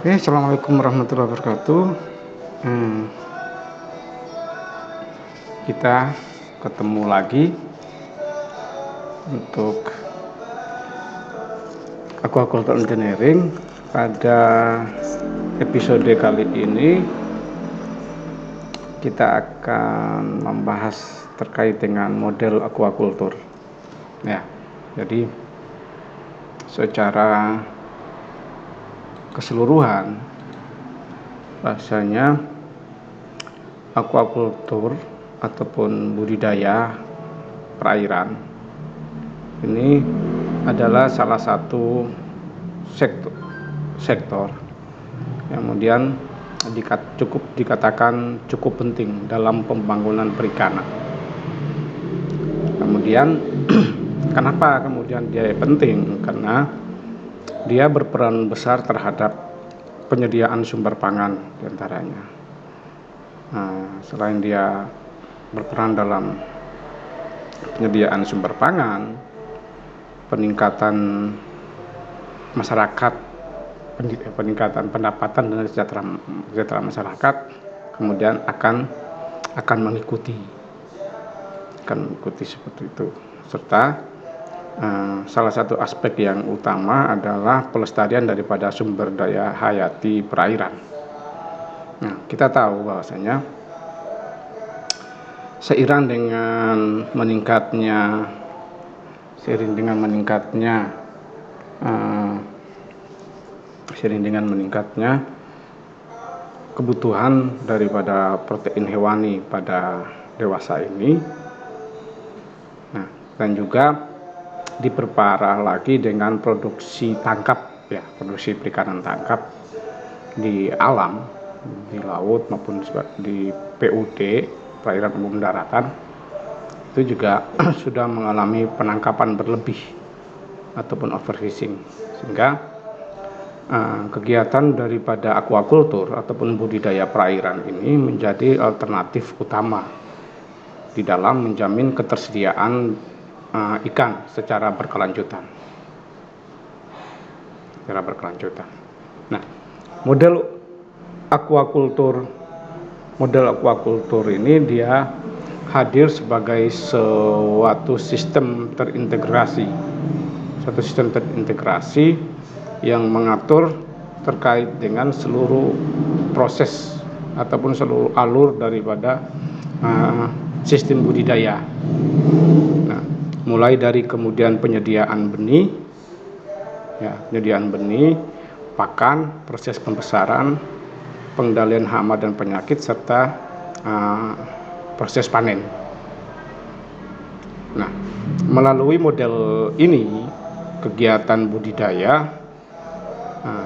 Assalamualaikum warahmatullahi wabarakatuh. Hmm, kita ketemu lagi untuk Aquaculture Engineering. Pada episode kali ini kita akan membahas terkait dengan model aquaculture. Ya, jadi secara keseluruhan bahasanya aquaculture ataupun budidaya perairan ini adalah salah satu sektor yang kemudian cukup dikatakan cukup penting dalam pembangunan perikanan. Kemudian kenapa kemudian dia penting? Karena dia berperan besar terhadap penyediaan sumber pangan diantaranya. Selain dia berperan dalam penyediaan sumber pangan, peningkatan masyarakat, peningkatan pendapatan dan sejahtera masyarakat kemudian akan mengikuti seperti itu. Serta salah satu aspek yang utama adalah pelestarian daripada sumber daya hayati perairan. Nah, kita tahu bahwasanya seiring dengan meningkatnya kebutuhan daripada protein hewani pada dewasa ini, nah, dan juga diperparah lagi dengan produksi produksi perikanan tangkap di alam, di laut maupun di PUD, perairan umum daratan, itu juga sudah mengalami penangkapan berlebih ataupun overfishing, sehingga kegiatan daripada aquaculture ataupun budidaya perairan ini menjadi alternatif utama di dalam menjamin ketersediaan ikan secara berkelanjutan. Nah, model aquaculture ini dia hadir sebagai suatu sistem terintegrasi yang mengatur terkait dengan seluruh proses ataupun seluruh alur daripada sistem budidaya. Nah, mulai dari kemudian penyediaan benih, pakan, proses pembesaran, pengendalian hama dan penyakit, serta proses panen. Nah, melalui model ini, kegiatan budidaya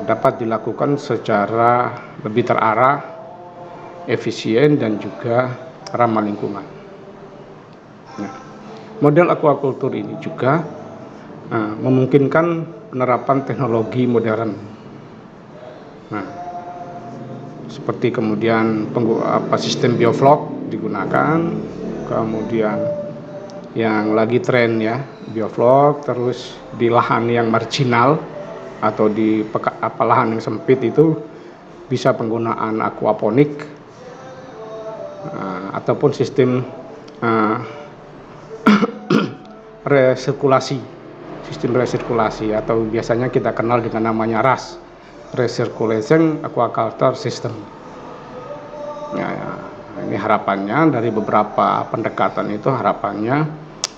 dapat dilakukan secara lebih terarah, efisien, dan juga ramah lingkungan. Nah, model aquaculture ini juga memungkinkan penerapan teknologi modern. Nah, seperti kemudian sistem bioflok digunakan, kemudian yang lagi tren bioflok, terus di lahan yang marginal atau di lahan yang sempit itu bisa penggunaan aquaponik ataupun sistem resirkulasi atau biasanya kita kenal dengan namanya RAS, Recirculation Aquaculture System. Ini harapannya dari beberapa pendekatan itu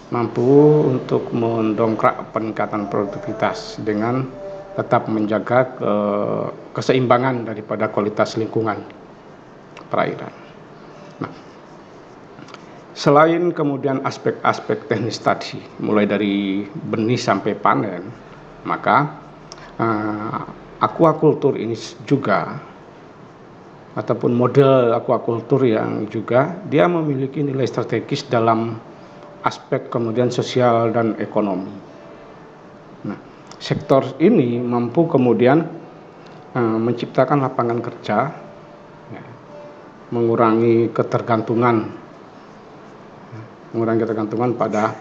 mampu untuk mendongkrak peningkatan produktivitas dengan tetap menjaga keseimbangan daripada kualitas lingkungan perairan. Nah, selain kemudian aspek-aspek teknis tadi, mulai dari benih sampai panen, maka aquaculture ini juga ataupun model aquaculture yang juga dia memiliki nilai strategis dalam aspek kemudian sosial dan ekonomi. Nah, sektor ini mampu kemudian menciptakan lapangan kerja, mengurangi ketergantungan pada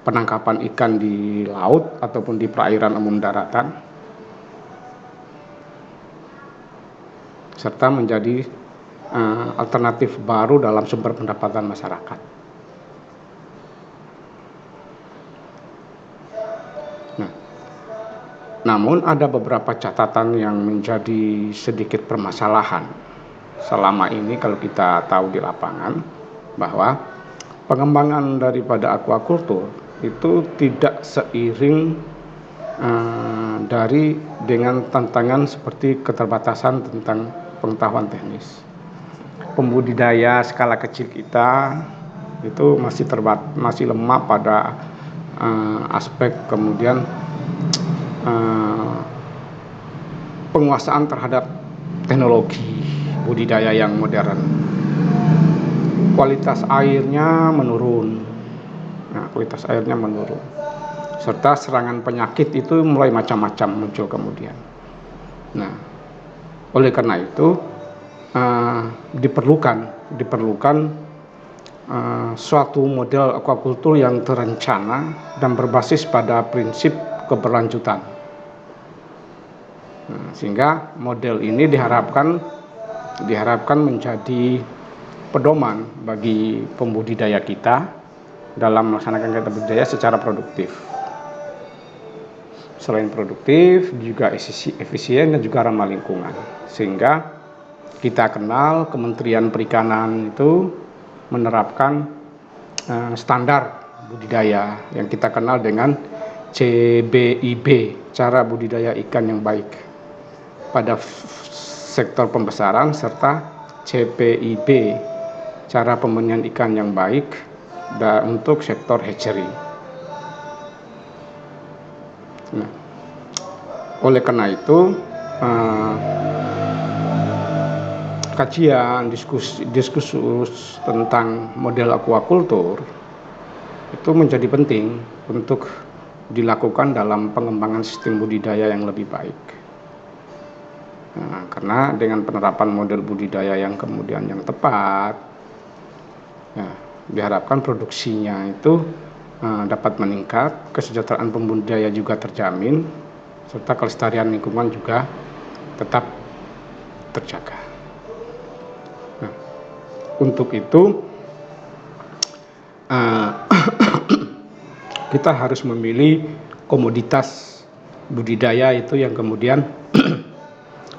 penangkapan ikan di laut ataupun di perairan umum daratan, serta menjadi alternatif baru dalam sumber pendapatan masyarakat. Nah, namun ada beberapa catatan yang menjadi sedikit permasalahan selama ini kalau kita tahu di lapangan, bahwa pengembangan daripada aquaculture itu tidak seiring dengan tantangan seperti keterbatasan tentang pengetahuan teknis. Pembudidaya skala kecil kita itu masih lemah pada aspek kemudian penguasaan terhadap teknologi budidaya yang modern. Kualitas airnya menurun. Serta serangan penyakit itu mulai macam-macam muncul kemudian. Nah, oleh karena itu diperlukan suatu model aquaculture yang terencana dan berbasis pada prinsip keberlanjutan. Nah, sehingga model ini diharapkan menjadi pedoman bagi pembudidaya kita dalam melaksanakan kegiatan budidaya secara produktif. Selain produktif, juga efisien dan juga ramah lingkungan. Sehingga kita kenal Kementerian Perikanan itu menerapkan standar budidaya yang kita kenal dengan CBIB, cara budidaya ikan yang baik pada sektor pembesaran, serta CPIB, cara pembenihan ikan yang baik untuk sektor hatchery. Nah, oleh karena itu kajian diskursus tentang model aquaculture itu menjadi penting untuk dilakukan dalam pengembangan sistem budidaya yang lebih baik. Nah, karena dengan penerapan model budidaya yang kemudian yang tepat, diharapkan produksinya itu dapat meningkat, kesejahteraan pembudidaya juga terjamin, serta kelestarian lingkungan juga tetap terjaga. Nah, untuk itu kita harus memilih komoditas budidaya itu yang kemudian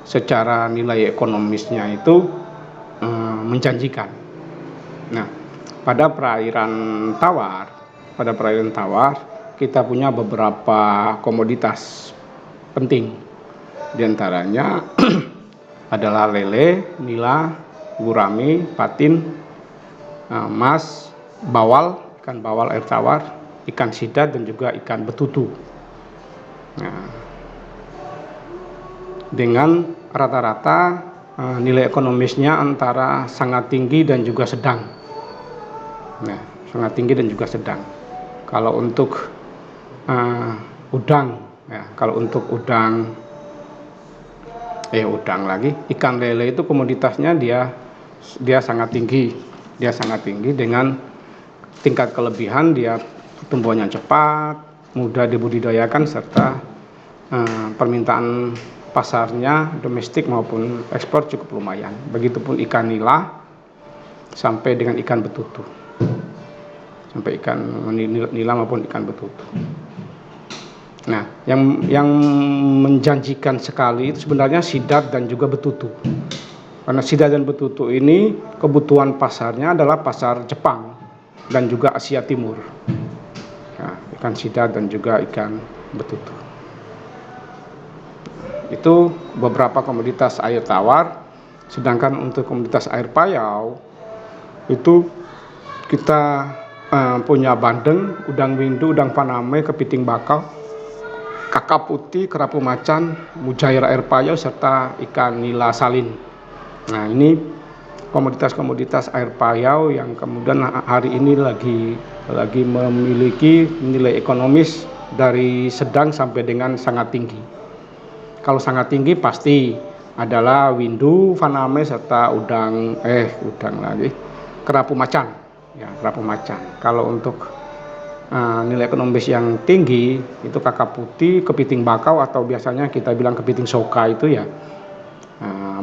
secara nilai ekonomisnya itu menjanjikan. Nah, pada perairan tawar kita punya beberapa komoditas penting. Di antaranya adalah lele, nila, gurame, patin, mas, bawal, ikan bawal air tawar, ikan sidat, dan juga ikan betutu. Nah, dengan rata-rata nilai ekonomisnya antara sangat tinggi dan juga sedang. Nah, sangat tinggi dan juga sedang. Kalau untuk ikan lele itu komoditasnya dia sangat tinggi. Dia sangat tinggi dengan tingkat kelebihan dia tumbuhannya cepat, mudah dibudidayakan, serta permintaan pasarnya domestik maupun ekspor cukup lumayan. Begitupun ikan nila sampai dengan ikan betutu. Sampai ikan nila maupun ikan betutu. Nah, yang menjanjikan sekali itu sebenarnya sidat dan juga betutu. Karena sidat dan betutu ini kebutuhan pasarnya adalah pasar Jepang dan juga Asia Timur. Nah, ikan sidat dan juga ikan betutu. Itu beberapa komoditas air tawar. Sedangkan untuk komoditas air payau itu kita punya bandeng, udang windu, udang faname, kepiting bakau, kakap putih, kerapu macan, mujair air payau, serta ikan nila salin. Nah, ini komoditas-komoditas air payau yang kemudian hari ini lagi memiliki nilai ekonomis dari sedang sampai dengan sangat tinggi. Kalau sangat tinggi pasti adalah windu, faname, serta kerapu macan. Ya, kerapu macan. Kalau untuk nilai ekonomis yang tinggi itu kakap putih, kepiting bakau, atau biasanya kita bilang kepiting soka itu ya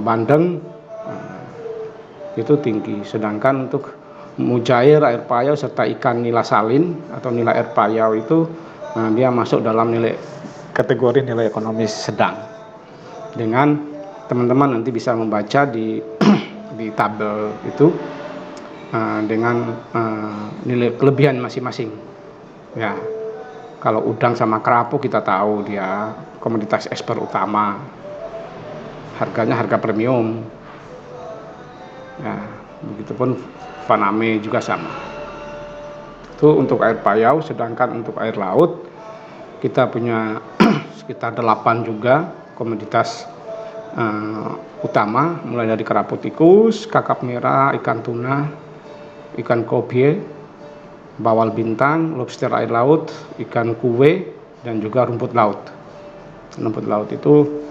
bandeng itu tinggi. Sedangkan untuk mujair, air payau serta ikan nila salin atau nila air payau itu dia masuk dalam kategori nilai ekonomis sedang. Dengan teman-teman nanti bisa membaca di di tabel itu dengan nilai kelebihan masing-masing. Ya, kalau udang sama kerapu kita tahu dia komoditas ekspor utama, harganya harga premium. Ya, begitupun faname juga sama. Itu untuk air payau. Sedangkan untuk air laut kita punya sekitar 8 juga komoditas utama, mulai dari kerapu tikus, kakap merah, ikan tuna, ikan kobie, bawal bintang, lobster air laut, ikan kue, dan juga rumput laut. Rumput laut itu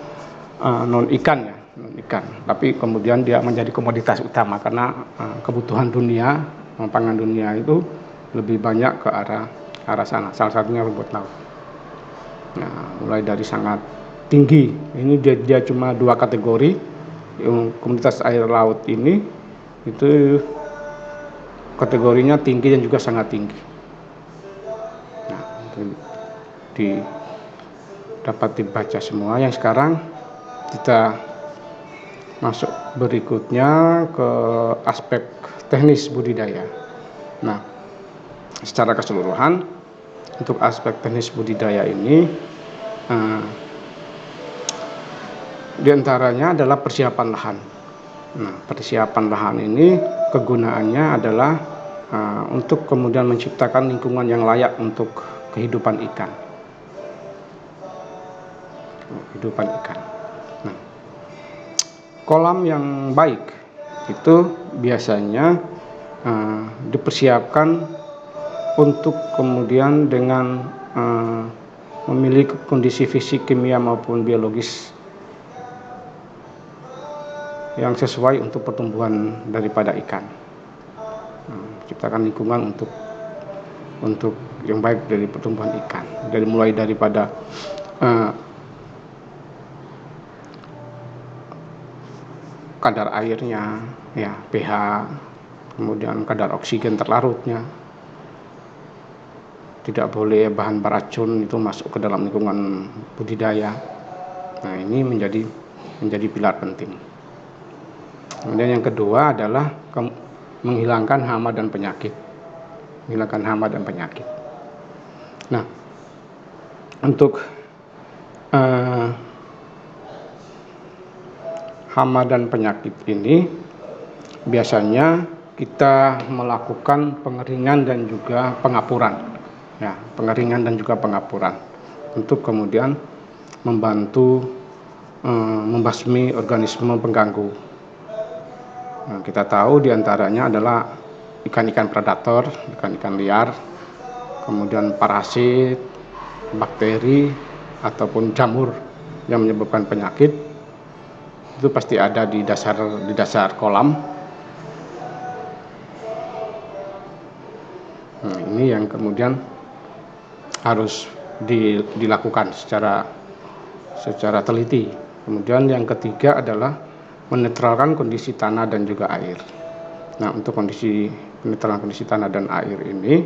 non ikan ya, non ikan. Tapi kemudian dia menjadi komoditas utama karena kebutuhan dunia, pangan dunia itu lebih banyak ke arah sana. Salah satunya rumput laut. Nah, mulai dari sangat tinggi, ini dia cuma 2 kategori. Yang komoditas air laut ini itu kategorinya tinggi dan juga sangat tinggi. Nah, dapat dibaca semua. Yang sekarang kita masuk berikutnya ke aspek teknis budidaya. Nah, secara keseluruhan untuk aspek teknis budidaya ini diantaranya adalah persiapan lahan. Nah, persiapan lahan ini kegunaannya adalah untuk kemudian menciptakan lingkungan yang layak untuk kehidupan ikan. Nah, kolam yang baik itu biasanya dipersiapkan untuk kemudian dengan memiliki kondisi fisik, kimia maupun biologis yang sesuai untuk pertumbuhan daripada ikan. Ciptakan lingkungan untuk yang baik dari pertumbuhan ikan. Mulai daripada kadar airnya, ya pH, kemudian kadar oksigen terlarutnya. Tidak boleh bahan beracun itu masuk ke dalam lingkungan budidaya. Nah, ini menjadi pilar penting. Kemudian yang kedua adalah menghilangkan hama dan penyakit. Nah, untuk hama dan penyakit ini biasanya kita melakukan pengeringan dan juga pengapuran. Ya, pengeringan dan juga pengapuran untuk kemudian membantu membasmi organisme pengganggu. Nah, kita tahu diantaranya adalah ikan-ikan predator, ikan-ikan liar, kemudian parasit, bakteri, ataupun jamur yang menyebabkan penyakit. Itu pasti ada di dasar kolam. Nah, ini yang kemudian harus dilakukan secara teliti. Kemudian yang ketiga adalah menetralkan kondisi tanah dan juga air. Nah, untuk penetralan kondisi tanah dan air ini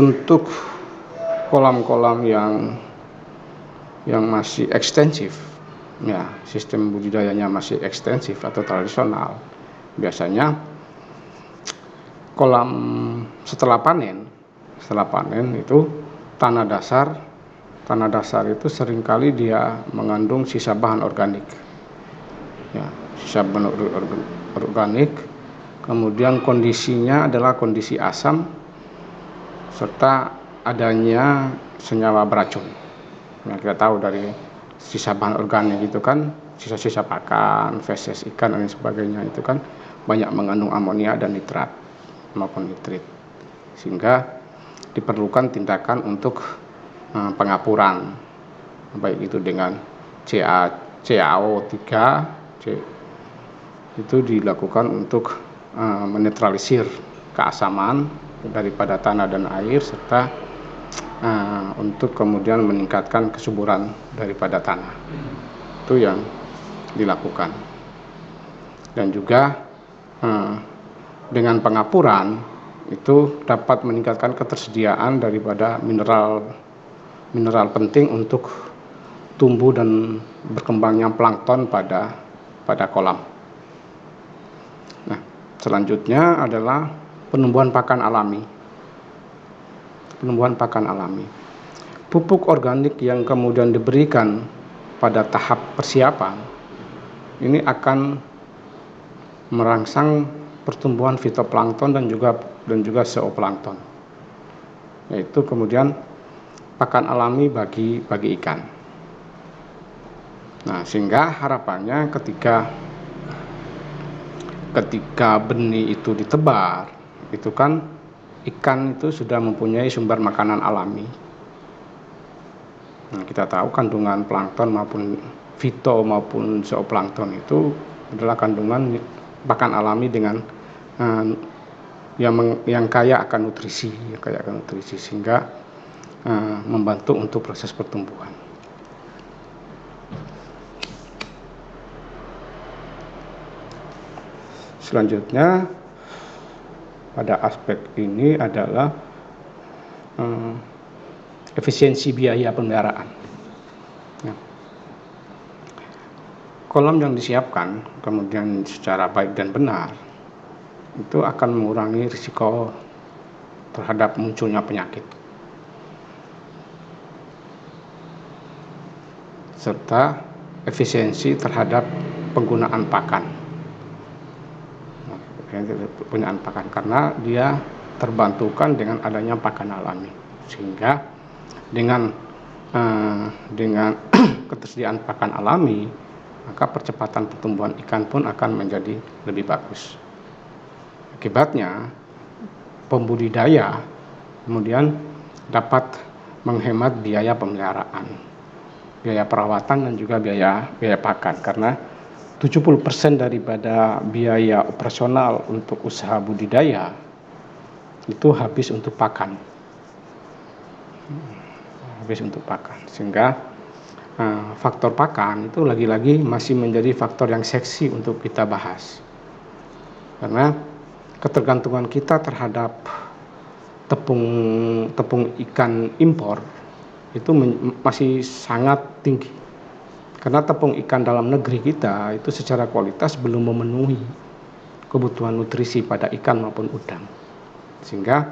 untuk kolam-kolam yang masih ekstensif, ya sistem budidayanya masih ekstensif atau tradisional, biasanya kolam setelah panen itu tanah dasar itu seringkali dia mengandung sisa bahan organik, ya, sisa bahan organik. Kemudian kondisinya adalah kondisi asam serta adanya senyawa beracun. Nah, kita tahu dari sisa bahan organik itu kan sisa-sisa pakan, feses ikan dan sebagainya itu kan banyak mengandung amonia dan nitrat maupun nitrit, sehingga diperlukan tindakan untuk pengapuran, baik itu dengan CaO3 itu dilakukan untuk menetralisir keasaman daripada tanah dan air serta untuk kemudian meningkatkan kesuburan daripada tanah. Itu yang dilakukan. Dan juga dengan pengapuran itu dapat meningkatkan ketersediaan daripada mineral penting untuk tumbuh dan berkembangnya plankton pada kolam. Nah, selanjutnya adalah penumbuhan pakan alami. Penumbuhan pakan alami. Pupuk organik yang kemudian diberikan pada tahap persiapan ini akan merangsang pertumbuhan fitoplankton dan juga zooplankton. Yaitu kemudian pakan alami bagi ikan. Nah, sehingga harapannya ketika benih itu ditebar, itu kan ikan itu sudah mempunyai sumber makanan alami. Nah, kita tahu kandungan plankton maupun fito maupun zooplankton itu adalah kandungan pakan alami dengan yang kaya akan nutrisi, sehingga membantu untuk proses pertumbuhan. Selanjutnya pada aspek ini adalah efisiensi biaya pemeliharaan. Ya. Kolam yang disiapkan kemudian secara baik dan benar itu akan mengurangi risiko terhadap munculnya penyakit serta efisiensi terhadap penggunaan pakan. Karena dia terbantukan dengan adanya pakan alami, sehingga dengan ketersediaan pakan alami, maka percepatan pertumbuhan ikan pun akan menjadi lebih bagus. Akibatnya pembudidaya kemudian dapat menghemat biaya pemeliharaan, biaya perawatan dan juga biaya pakan, karena 70% daripada biaya operasional untuk usaha budidaya itu habis untuk pakan. Sehingga faktor pakan itu lagi-lagi masih menjadi faktor yang seksi untuk kita bahas. Karena ketergantungan kita terhadap tepung ikan impor itu masih sangat tinggi. Karena tepung ikan dalam negeri kita itu secara kualitas belum memenuhi kebutuhan nutrisi pada ikan maupun udang. Sehingga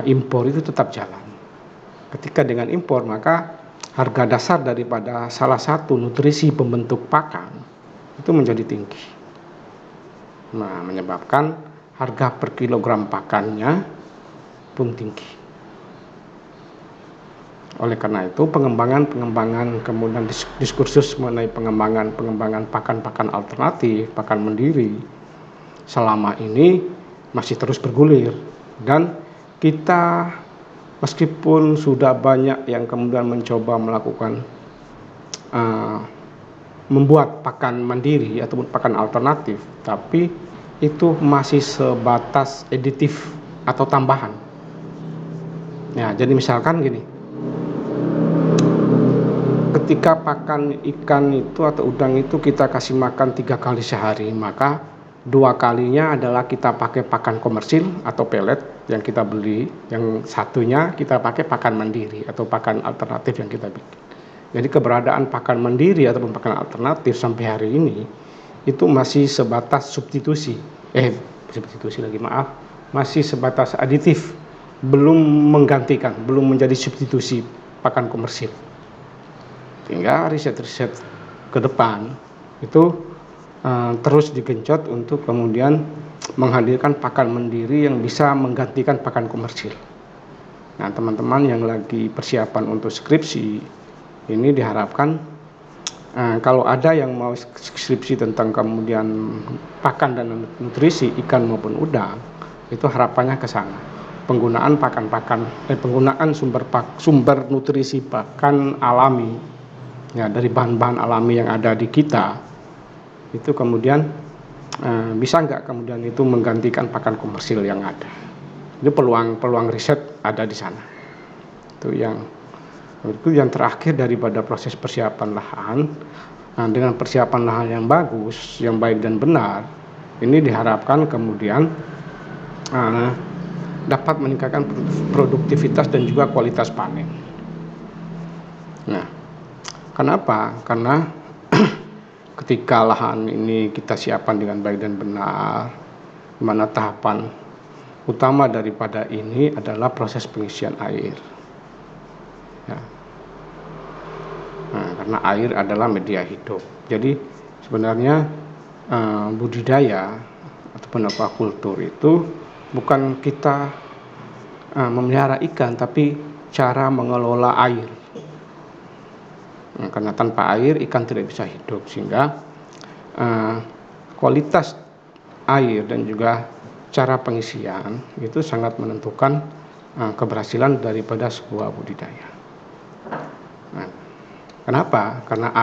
impor itu tetap jalan. Ketika dengan impor, maka harga dasar daripada salah satu nutrisi pembentuk pakan itu menjadi tinggi. Nah, menyebabkan harga per kilogram pakannya pun tinggi. Oleh karena itu, pengembangan kemudian diskursus mengenai pengembangan pakan alternatif, pakan mandiri selama ini masih terus bergulir, dan kita meskipun sudah banyak yang kemudian mencoba melakukan membuat pakan mandiri ataupun pakan alternatif, tapi itu masih sebatas aditif atau tambahan. Ya, jadi misalkan gini, ketika pakan ikan itu atau udang itu kita kasih makan 3 kali sehari, maka 2 kalinya adalah kita pakai pakan komersil atau pelet yang kita beli, yang satunya kita pakai pakan mandiri atau pakan alternatif yang kita bikin. Jadi keberadaan pakan mandiri ataupun pakan alternatif sampai hari ini itu masih sebatas masih sebatas aditif, belum menggantikan, belum menjadi substitusi pakan komersil. Sehingga riset-riset ke depan itu terus digenjot untuk kemudian menghadirkan pakan mandiri yang bisa menggantikan pakan komersil. Nah, teman-teman yang lagi persiapan untuk skripsi ini diharapkan kalau ada yang mau skripsi tentang kemudian pakan dan nutrisi ikan maupun udang, itu harapannya ke sana. Penggunaan penggunaan sumber nutrisi pakan alami, ya, dari bahan-bahan alami yang ada di kita, itu kemudian bisa nggak kemudian itu menggantikan pakan komersil yang ada. Itu peluang riset ada di sana. Itu yang terakhir daripada proses persiapan lahan. Nah, dengan persiapan lahan yang bagus, yang baik dan benar, ini diharapkan kemudian dapat meningkatkan produktivitas dan juga kualitas panen. Nah, kenapa? Karena ketika lahan ini kita siapkan dengan baik dan benar, di mana tahapan utama daripada ini adalah proses pengisian air. Ya. Nah, karena air adalah media hidup. Jadi sebenarnya budidaya ataupun aquaculture itu bukan kita memelihara ikan, tapi cara mengelola air. Nah, karena tanpa air ikan tidak bisa hidup, sehingga kualitas air dan juga cara pengisian itu sangat menentukan keberhasilan daripada sebuah budidaya. Nah, kenapa? Karena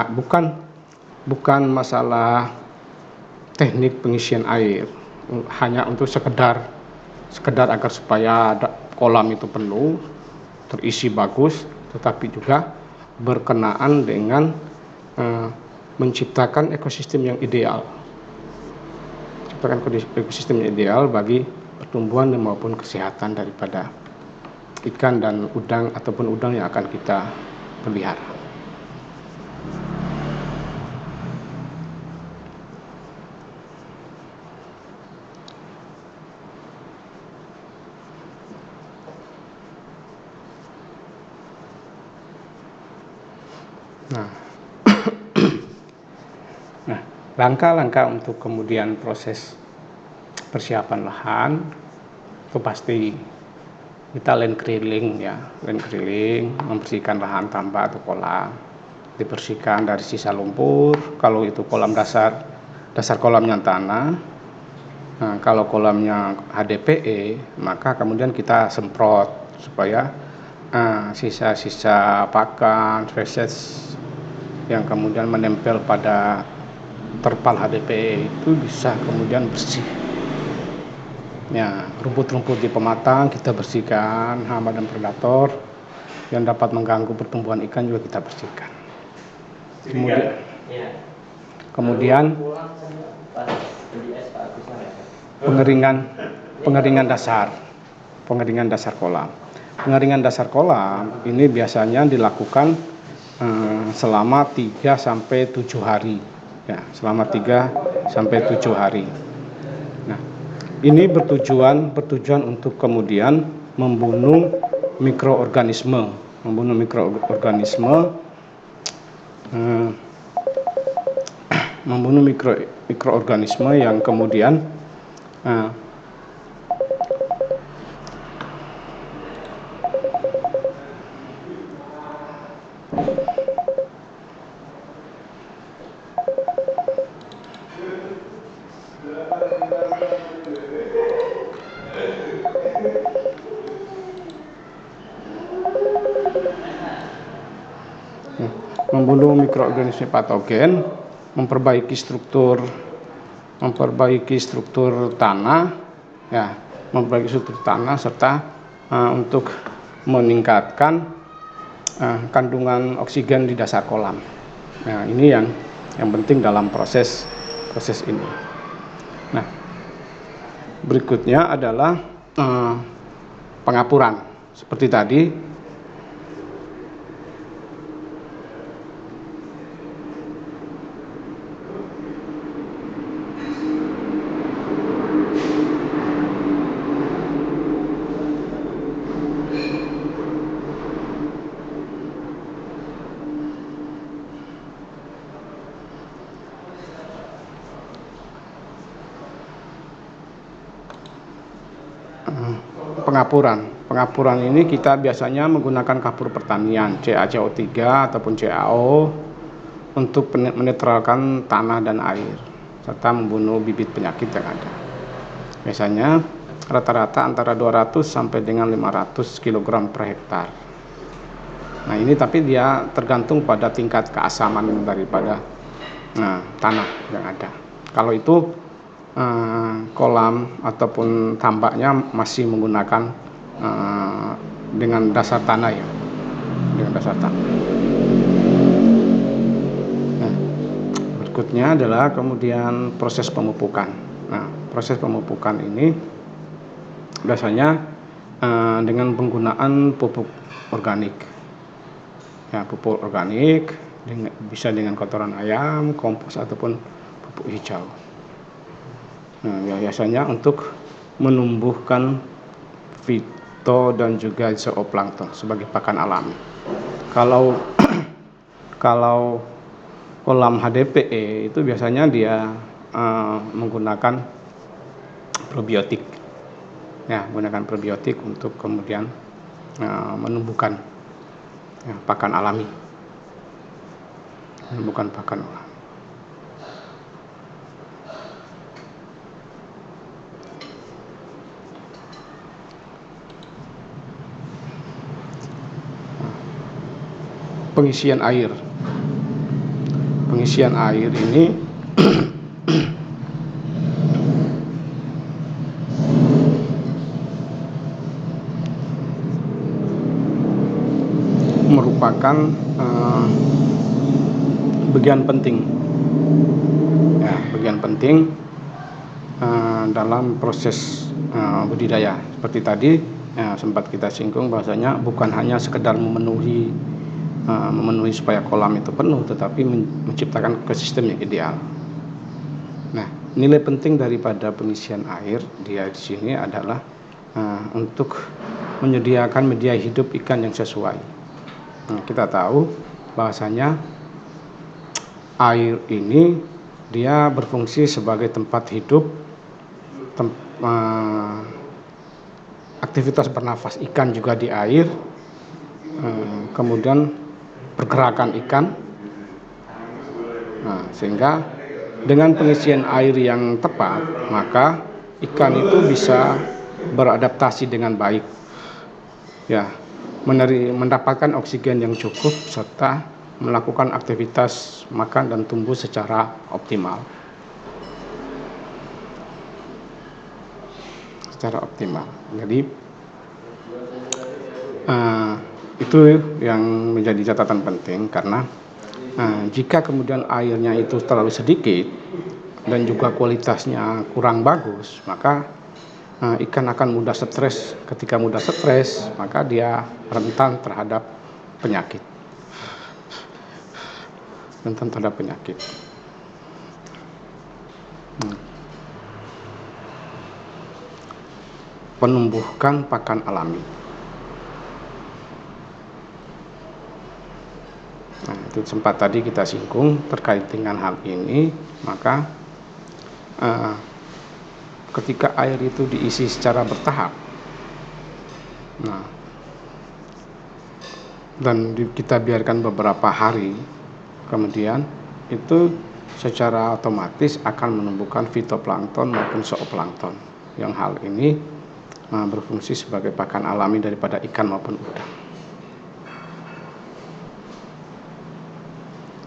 bukan masalah teknik pengisian air hanya untuk sekedar agar supaya kolam itu penuh, terisi bagus, tetapi juga berkenaan dengan menciptakan ekosistem yang ideal. Ekosistem yang ideal bagi pertumbuhan maupun kesehatan daripada ikan dan udang ataupun udang yang akan kita pelihara. Nah, langkah-langkah untuk kemudian proses persiapan lahan itu pasti kita land drilling, membersihkan lahan tambak atau kolam, dibersihkan dari sisa lumpur. Kalau itu kolam dasar kolamnya tanah. Nah, kalau kolamnya HDPE, maka kemudian kita semprot supaya sisa-sisa pakan, feses yang kemudian menempel pada terpal HDPE itu bisa kemudian bersih. Ya, rumput-rumput di pematang kita bersihkan, hama dan predator yang dapat mengganggu pertumbuhan ikan juga kita bersihkan. Kemudian pengeringan dasar kolam. Pengeringan dasar kolam ini biasanya dilakukan selama 3 sampai 7 hari. Ya, selama 3 sampai 7 hari. Nah, ini bertujuan untuk kemudian membunuh mikroorganisme yang kemudian membunuh mikroorganisme patogen, memperbaiki struktur tanah, serta untuk meningkatkan kandungan oksigen di dasar kolam. Nah, ini yang penting dalam proses ini. Nah, berikutnya adalah pengapuran. Seperti tadi, pengapuran ini kita biasanya menggunakan kapur pertanian CaCO3 ataupun CaO untuk menetralkan tanah dan air serta membunuh bibit penyakit yang ada. Biasanya rata-rata antara 200 sampai dengan 500 kg per hektar. Nah, ini tapi dia tergantung pada tingkat keasaman daripada tanah yang ada. Kalau itu kolam ataupun tambaknya masih menggunakan dengan dasar tanah, ya, dengan dasar tanah. Nah, berikutnya adalah kemudian proses pemupukan. Nah, proses pemupukan ini biasanya dengan penggunaan pupuk organik. Ya, pupuk organik bisa dengan kotoran ayam, kompos ataupun pupuk hijau. Nah, biasanya untuk menumbuhkan fito dan juga zooplankton sebagai pakan alami. Kalau kalau kolam HDPE itu biasanya dia menggunakan probiotik, ya, menggunakan probiotik untuk kemudian menumbuhkan pakan alami, menumbuhkan pakan alami. Pengisian air ini merupakan bagian penting, ya, bagian penting dalam proses budidaya. Seperti tadi sempat kita singgung bahwasanya bukan hanya sekedar memenuhi supaya kolam itu penuh, tetapi menciptakan ekosistem yang ideal. Nah, nilai penting daripada pengisian air dia di sini adalah untuk menyediakan media hidup ikan yang sesuai. Nah, kita tahu bahwasanya air ini dia berfungsi sebagai tempat hidup, aktivitas bernafas ikan juga di air, kemudian pergerakan ikan. Nah, sehingga dengan pengisian air yang tepat, maka ikan itu bisa beradaptasi dengan baik, ya, mendapatkan oksigen yang cukup serta melakukan aktivitas makan dan tumbuh secara optimal. Jadi itu yang menjadi catatan penting, karena jika kemudian airnya itu terlalu sedikit dan juga kualitasnya kurang bagus, maka ikan akan mudah stres. Ketika mudah stres, maka dia rentan terhadap penyakit. Penumbuhkan pakan alami. Nah, itu sempat tadi kita singgung terkait dengan hal ini. Maka ketika air itu diisi secara bertahap, nah, dan kita biarkan beberapa hari, kemudian itu secara otomatis akan menumbuhkan fitoplankton maupun zooplankton, yang hal ini berfungsi sebagai pakan alami daripada ikan maupun udang.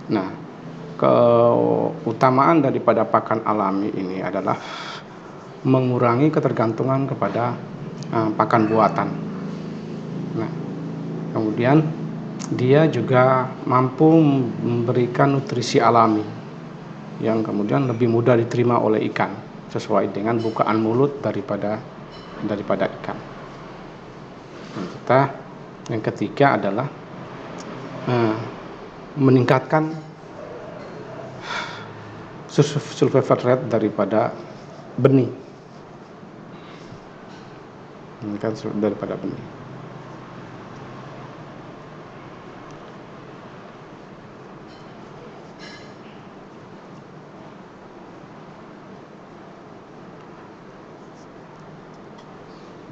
Nah, keutamaan daripada pakan alami ini adalah mengurangi ketergantungan kepada pakan buatan. Nah, kemudian dia juga mampu memberikan nutrisi alami yang kemudian lebih mudah diterima oleh ikan sesuai dengan bukaan mulut daripada ikan. Nah, yang ketiga adalah meningkatkan survival rate daripada benih.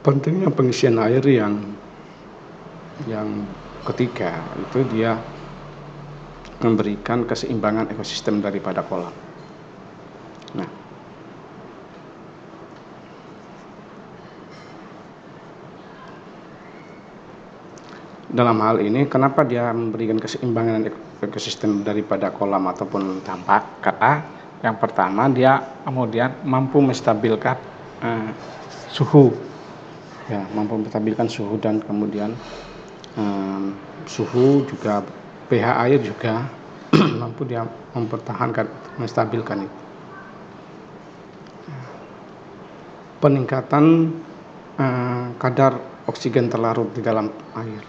Pentingnya pengisian air yang ketiga itu dia memberikan keseimbangan ekosistem daripada kolam. Nah, dalam hal ini kenapa dia memberikan keseimbangan ekosistem daripada kolam ataupun tambak? Karena yang pertama dia kemudian mampu menstabilkan suhu, ya, mampu menstabilkan suhu dan kemudian suhu juga, pH air juga mampu dia mempertahankan, menstabilkan itu. Peningkatan kadar oksigen terlarut di dalam air,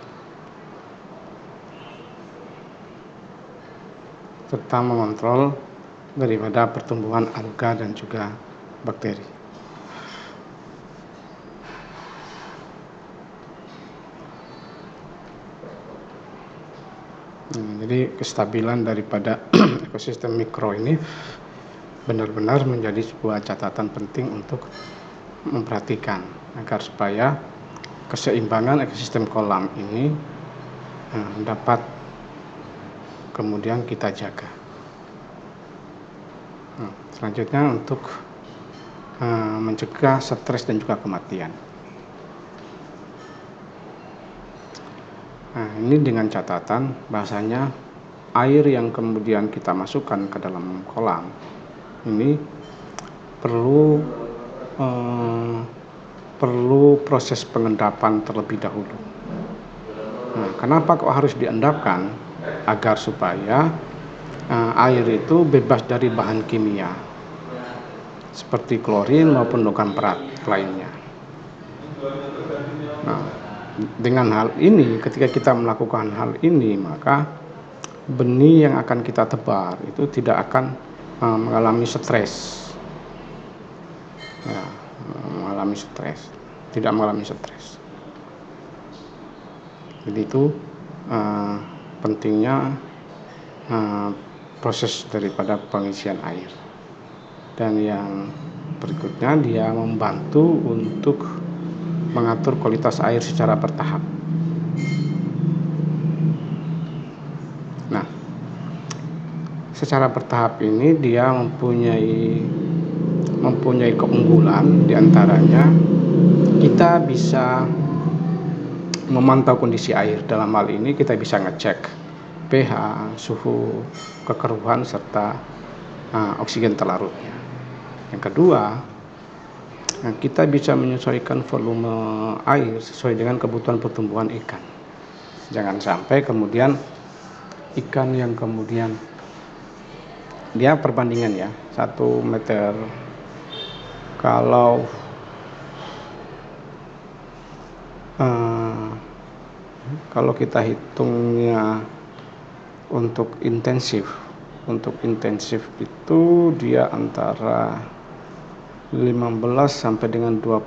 serta mengontrol daripada pertumbuhan alga dan juga bakteri. Jadi kestabilan daripada ekosistem mikro ini benar-benar menjadi sebuah catatan penting untuk memperhatikan agar supaya keseimbangan ekosistem kolam ini dapat kemudian kita jaga. Selanjutnya untuk mencegah stres dan juga kematian. Ini dengan catatan bahasanya air yang kemudian kita masukkan ke dalam kolam ini perlu proses pengendapan terlebih dahulu. Kenapa kok harus diendapkan? Agar supaya air itu bebas dari bahan kimia seperti klorin maupun logam berat lainnya. Dengan hal ini, ketika kita melakukan hal ini, maka benih yang akan kita tebar itu tidak akan mengalami stres, tidak mengalami stres. Jadi itu pentingnya proses daripada pengisian air. Dan yang berikutnya, dia membantu untuk mengatur kualitas air secara bertahap. Nah, secara bertahap ini dia mempunyai keunggulan, diantaranya kita bisa memantau kondisi air. Dalam hal ini kita bisa ngecek pH, suhu, kekeruhan, serta oksigen terlarutnya. Yang kedua, kita bisa menyesuaikan volume air sesuai dengan kebutuhan pertumbuhan ikan. Jangan sampai kemudian ikan yang kemudian dia perbandingan ya, 1 meter kalau kita hitungnya untuk intensif itu dia antara 15 sampai dengan 25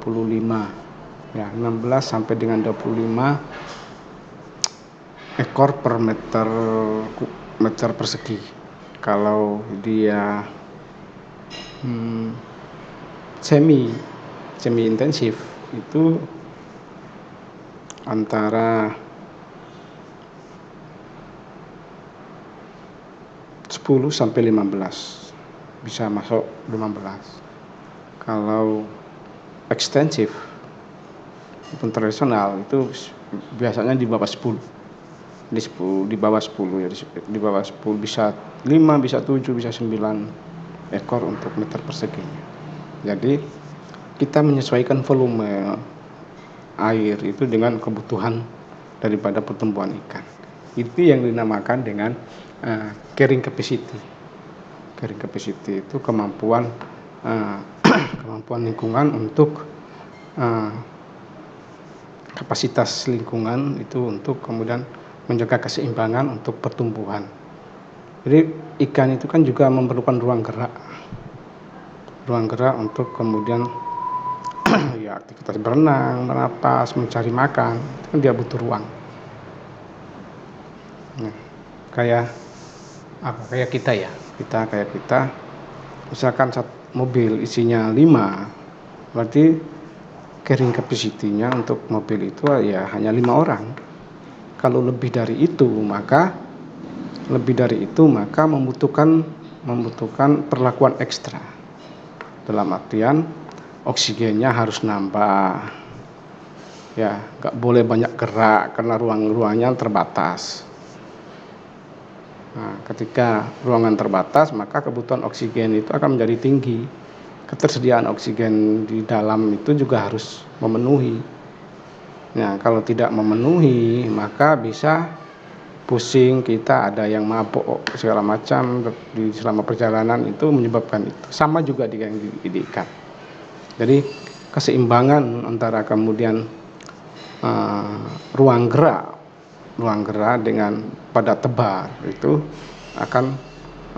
ya, 15 sampai dengan 25 ekor per meter persegi. Kalau dia semi intensif itu antara 10 sampai 15, bisa masuk 15. Kalau ekstensif maupun tradisional itu biasanya di bawah 10. Di bawah 10 ya, di bawah 10 bisa 5, bisa 7, bisa 9 ekor untuk meter perseginya. Jadi kita menyesuaikan volume air itu dengan kebutuhan daripada pertumbuhan ikan. Itu yang dinamakan dengan carrying capacity. Carrying capacity itu kemampuan lingkungan untuk kapasitas lingkungan itu untuk kemudian menjaga keseimbangan untuk pertumbuhan. Jadi ikan itu kan juga memerlukan ruang gerak untuk kemudian ya aktivitas berenang, menapas, mencari makan, itu kan dia butuh ruang. Kayak kita ya, kita misalkan mobil isinya 5, berarti carrying capacity-nya untuk mobil itu ya hanya 5 orang. Kalau lebih dari itu maka membutuhkan perlakuan ekstra. Dalam artian oksigennya harus nambah. Ya, nggak boleh banyak gerak karena ruang-ruangnya terbatas. Nah, ketika ruangan terbatas, maka kebutuhan oksigen itu akan menjadi tinggi. Ketersediaan oksigen di dalam itu juga harus memenuhi. Nah, kalau tidak memenuhi maka bisa pusing, kita ada yang mabok segala macam di selama perjalanan, itu menyebabkan itu. Sama juga dengan di ikan. Jadi keseimbangan antara kemudian ruang gerak dengan pada tebar itu akan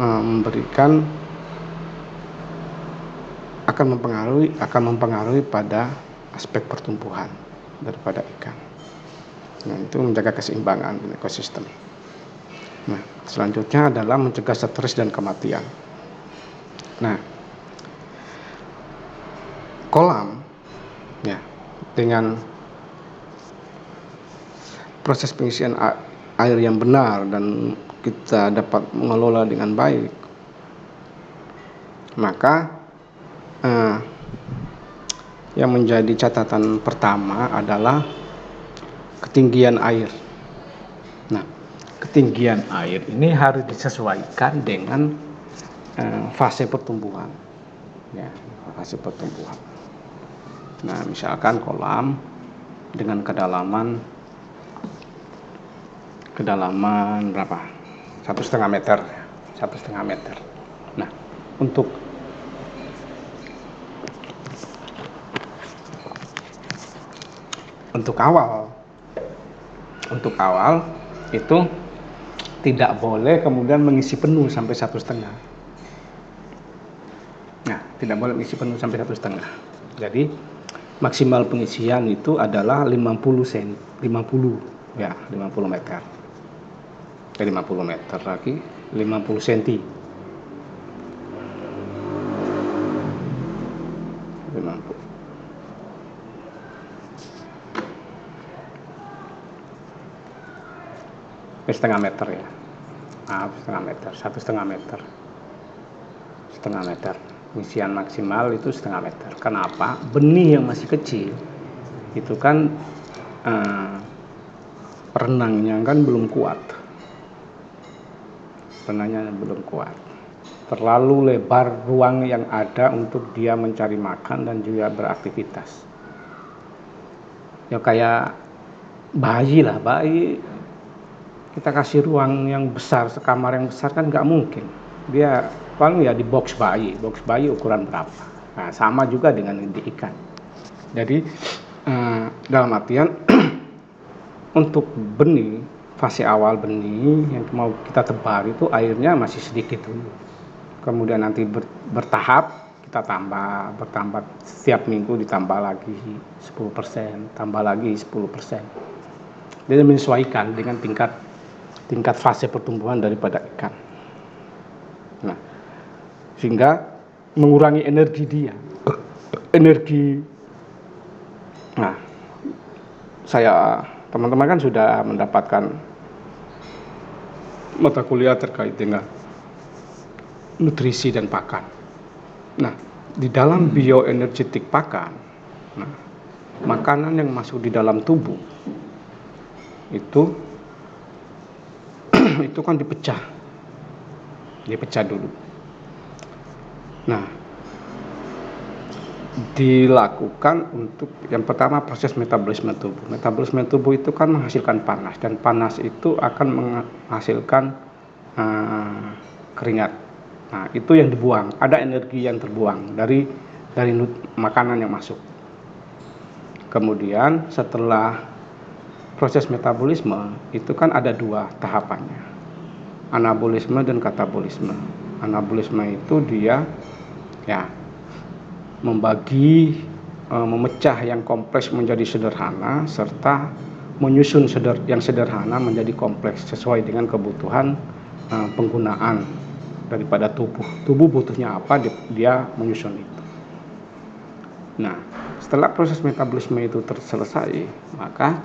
memberikan, akan mempengaruhi pada aspek pertumbuhan daripada ikan. Nah, itu menjaga keseimbangan ekosistem. Nah, selanjutnya adalah mencegah stres dan kematian. Nah, kolam ya dengan proses pengisian air yang benar dan kita dapat mengelola dengan baik, maka yang menjadi catatan pertama adalah ketinggian air. Nah, ketinggian air ini harus disesuaikan dengan fase pertumbuhan. Ya, fase pertumbuhan. Nah, misalkan kolam dengan kedalaman berapa? 1,5 meter. 1,5 meter. Nah, untuk awal itu tidak boleh kemudian mengisi penuh sampai 1,5. Nah, tidak boleh mengisi penuh sampai 1,5. Jadi maksimal pengisian itu adalah 50 meter. 50 meter lagi 50 cm. 50. Setengah meter ya. Setengah meter, 1,5 meter. Setengah meter. Pengisian maksimal itu setengah meter. Kenapa? Benih yang masih kecil itu kan renangnya kan belum kuat. Terlalu lebar ruang yang ada untuk dia mencari makan dan juga beraktivitas. Ya kayak bayi kita kasih ruang yang besar, sekamar yang besar kan nggak mungkin. Dia paling ya di box bayi ukuran berapa. Nah, sama juga dengan di ikan. Jadi dalam artian untuk benih, fase awal benih yang mau kita tebar itu airnya masih sedikit dulu. Kemudian nanti bertahap kita bertambah setiap minggu, ditambah lagi 10%, tambah lagi 10%. Jadi menyesuaikan dengan tingkat fase pertumbuhan daripada ikan. Nah, sehingga mengurangi energi dia. Nah, teman-teman kan sudah mendapatkan mata kuliah terkait dengan nutrisi dan pakan. Nah, di dalam bioenergetik pakan, makanan yang masuk di dalam tubuh itu kan dipecah dulu. Nah, dilakukan untuk yang pertama proses metabolisme tubuh. Metabolisme tubuh itu kan menghasilkan panas, dan panas itu akan menghasilkan keringat. Nah, itu yang dibuang, ada energi yang terbuang dari makanan yang masuk. Kemudian setelah proses metabolisme itu kan ada 2 tahapannya, anabolisme dan katabolisme. Anabolisme itu dia memecah yang kompleks menjadi sederhana, serta menyusun yang sederhana menjadi kompleks sesuai dengan kebutuhan penggunaan daripada tubuh. Tubuh butuhnya apa, dia menyusun itu. Nah, setelah proses metabolisme itu selesai, maka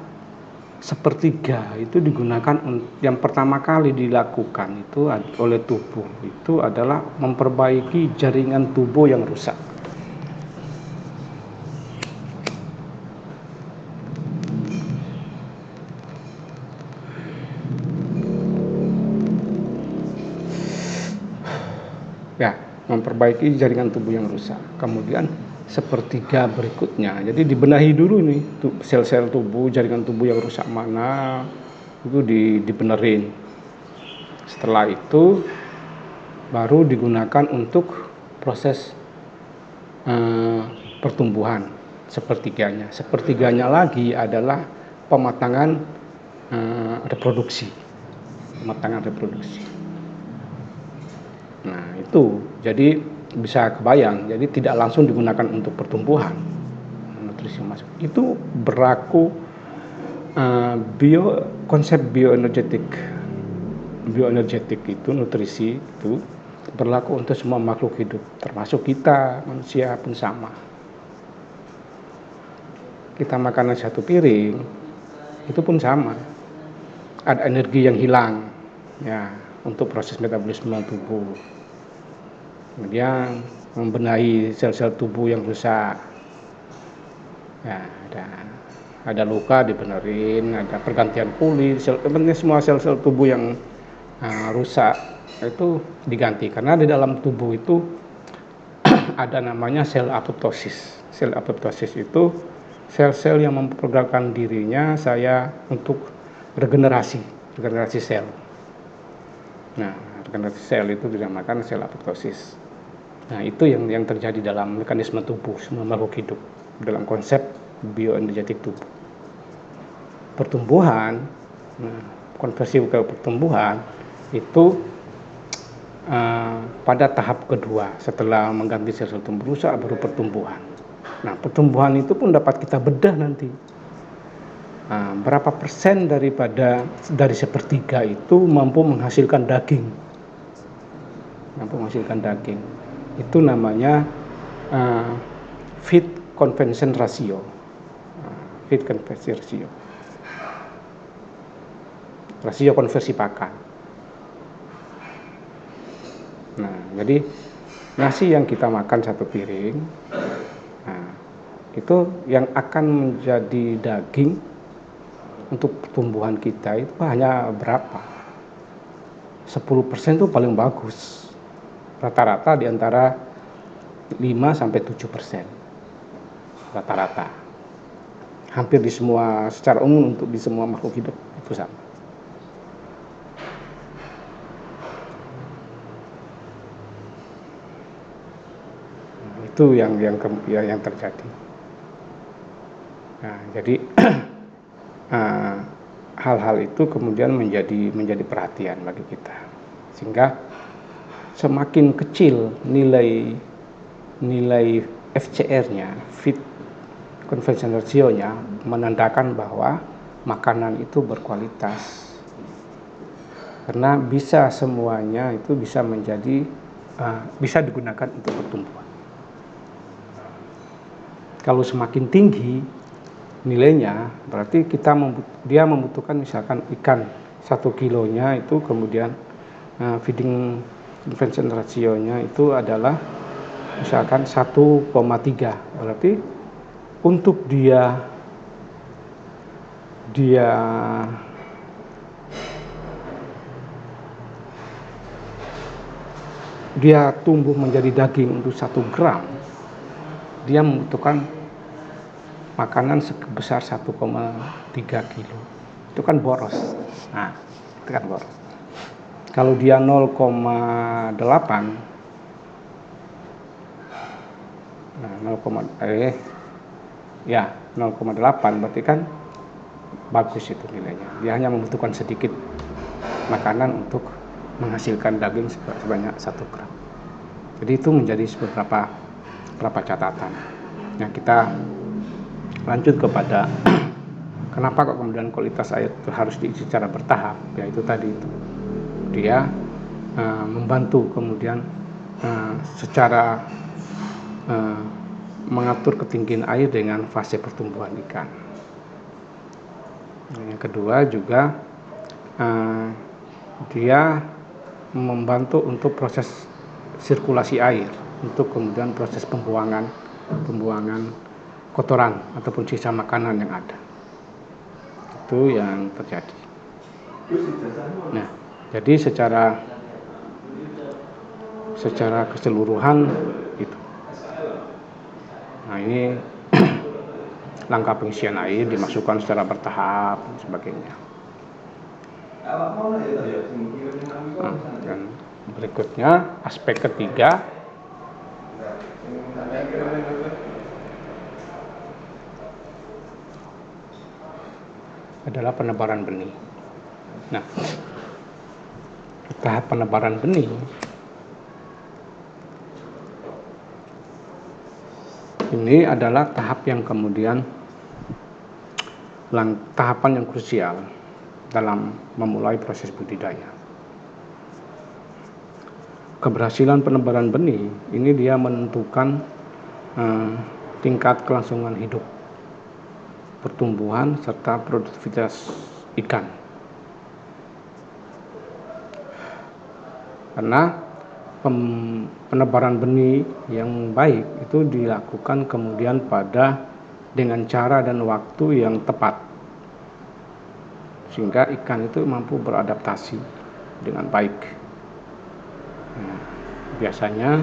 sepertiga itu digunakan. Yang pertama kali dilakukan itu oleh tubuh itu adalah memperbaiki jaringan tubuh yang rusak. Memperbaiki jaringan tubuh yang rusak. Kemudian sepertiga berikutnya. Jadi dibenahi dulu nih sel-sel tubuh, jaringan tubuh yang rusak mana itu dibenerin. Setelah itu baru digunakan untuk proses pertumbuhan sepertiganya. Sepertiganya lagi adalah pematangan reproduksi. Pematangan reproduksi. Nah, itu jadi bisa kebayang, jadi tidak langsung digunakan untuk pertumbuhan. Nutrisi masuk itu berlaku konsep bioenergetik itu, nutrisi itu berlaku untuk semua makhluk hidup, termasuk kita manusia pun sama. Kita makan satu piring itu pun sama, ada energi yang hilang ya untuk proses metabolisme tubuh, kemudian membenahi sel-sel tubuh yang rusak ya, ada luka dibenerin, ada pergantian kulit, semua sel-sel tubuh yang rusak itu diganti, karena di dalam tubuh itu ada namanya sel apoptosis. Sel apoptosis itu sel-sel yang memprogramkan dirinya untuk regenerasi sel. Nah, regenerasi sel itu dinamakan sel apoptosis. Nah, itu yang terjadi dalam mekanisme tubuh semua makhluk hidup dalam konsep bioenergetik tubuh. Pertumbuhan, konversi ke pertumbuhan itu pada tahap kedua setelah mengganti sel-sel tubuh rusak baru pertumbuhan. Nah, pertumbuhan itu pun dapat kita bedah nanti. Berapa persen dari sepertiga itu mampu menghasilkan daging. Itu namanya feed conversion ratio. Rasio konversi pakan. Nah, jadi nasi yang kita makan satu piring, itu yang akan menjadi daging untuk pertumbuhan kita itu hanya berapa? 10% itu paling bagus. Rata-rata di antara 5-7%. Rata-rata. Hampir secara umum untuk di semua makhluk hidup itu sama. Itu yang terjadi. Nah, jadi hal-hal itu kemudian menjadi perhatian bagi kita, sehingga semakin kecil nilai FCR-nya, feed conversion ratio-nya, menandakan bahwa makanan itu berkualitas, karena semuanya itu bisa digunakan untuk pertumbuhan. Kalau semakin tinggi nilainya, berarti dia membutuhkan misalkan ikan 1 kilonya itu, kemudian feeding conversion ratio-nya itu adalah misalkan 1,3, berarti untuk dia tumbuh menjadi daging untuk 1 gram, dia membutuhkan makanan sebesar 1,3 kilo. Itu kan boros. Nah, itu kan boros. Kalau dia 0,8, nah 0,8 berarti kan bagus itu nilainya. Dia hanya membutuhkan sedikit makanan untuk menghasilkan daging sebanyak 1 gram. Jadi itu menjadi beberapa catatan. Nah, kita lanjut kepada kenapa kok kemudian kualitas air itu harus diisi secara bertahap, yaitu tadi itu dia membantu kemudian secara mengatur ketinggian air dengan fase pertumbuhan ikan. Yang kedua juga dia membantu untuk proses sirkulasi air, untuk kemudian proses pembuangan kotoran ataupun sisa makanan yang ada. Itu yang terjadi. Nah, jadi secara keseluruhan itu. Nah, ini langkah pengisian air dimasukkan secara bertahap dan sebagainya. Dan berikutnya aspek ketiga adalah penebaran benih. Nah, tahap penebaran benih ini adalah tahap yang kemudian tahapan yang krusial dalam memulai proses budidaya. Keberhasilan penebaran benih ini dia menentukan tingkat kelangsungan hidup, pertumbuhan serta produktivitas ikan. Karena penebaran benih yang baik itu dilakukan kemudian dengan cara dan waktu yang tepat, sehingga ikan itu mampu beradaptasi dengan baik. Nah, biasanya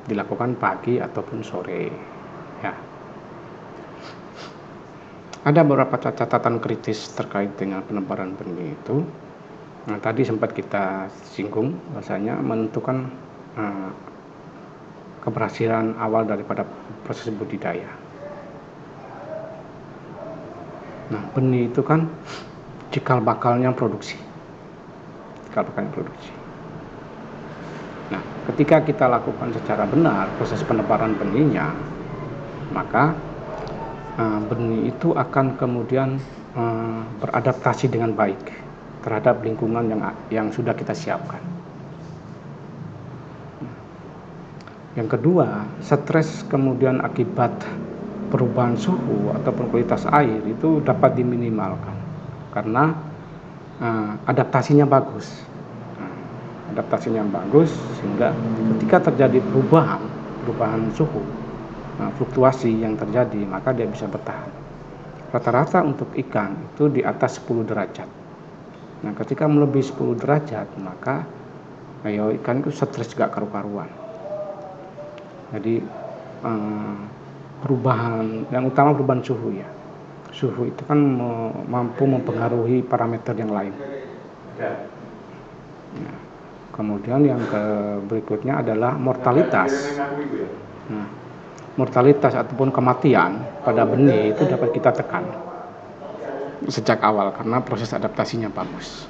dilakukan pagi ataupun sore, ya. Ada beberapa catatan kritis terkait dengan penebaran benih itu. Nah, tadi sempat kita singgung, bahasanya menentukan keberhasilan awal daripada proses budidaya. Nah, benih itu kan cikal bakalnya produksi. Nah, ketika kita lakukan secara benar proses penebaran benihnya, maka benih itu akan kemudian beradaptasi dengan baik terhadap lingkungan yang sudah kita siapkan. Yang kedua, stres kemudian akibat perubahan suhu ataupun kualitas air itu dapat diminimalkan karena adaptasinya bagus. Adaptasinya bagus sehingga ketika terjadi perubahan suhu, fluktuasi yang terjadi, maka dia bisa bertahan. Rata-rata untuk ikan itu di atas 10 derajat. Nah, ketika melebihi 10 derajat, maka ikan itu stres juga karu-karuan. Jadi yang utama perubahan suhu, ya. Suhu itu kan mampu mempengaruhi parameter yang lain. Nah, kemudian yang berikutnya adalah mortalitas. Nah, mortalitas ataupun kematian pada benih itu dapat kita tekan sejak awal karena proses adaptasinya bagus.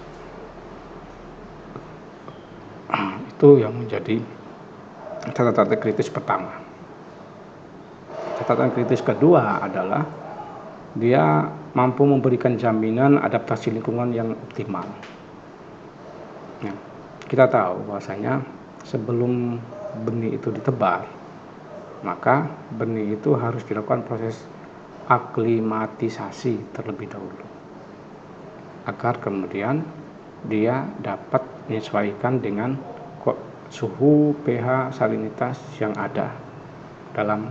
Itu yang menjadi catatan kritis pertama. Catatan kritis kedua adalah dia mampu memberikan jaminan adaptasi lingkungan yang optimal. Nah, kita tahu bahwasanya sebelum benih itu ditebar, maka benih itu harus dilakukan proses aklimatisasi terlebih dahulu agar kemudian dia dapat menyesuaikan dengan suhu, pH, salinitas yang ada dalam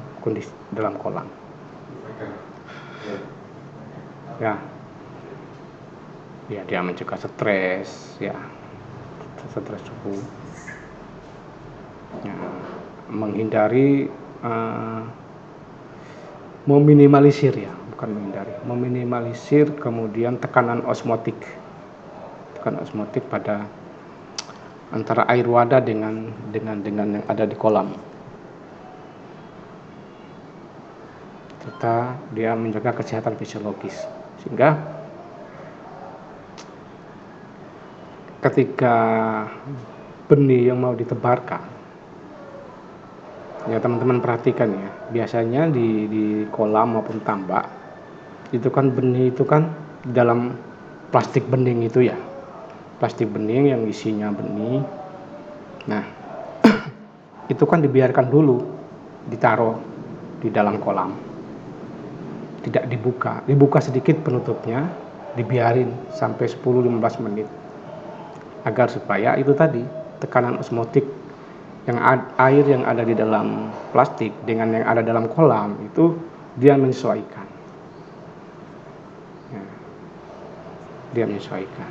kolam. Ya, dia mencegah stres, ya, stres suhu, ya, meminimalisir kemudian tekanan osmotik pada antara air wadah dengan yang ada di kolam, serta dia menjaga kesehatan fisiologis, sehingga ketika benih yang mau ditebarkan, ya teman-teman perhatikan ya, biasanya di kolam maupun tambak itu kan benih itu kan dalam plastik bening itu, ya, plastik bening yang isinya benih. Nah, itu kan dibiarkan dulu ditaruh di dalam kolam, tidak dibuka sedikit penutupnya, dibiarin sampai 10-15 menit agar supaya itu tadi tekanan osmotik air yang ada di dalam plastik dengan yang ada dalam kolam itu dia menyesuaikan. Dia menyesuaikan.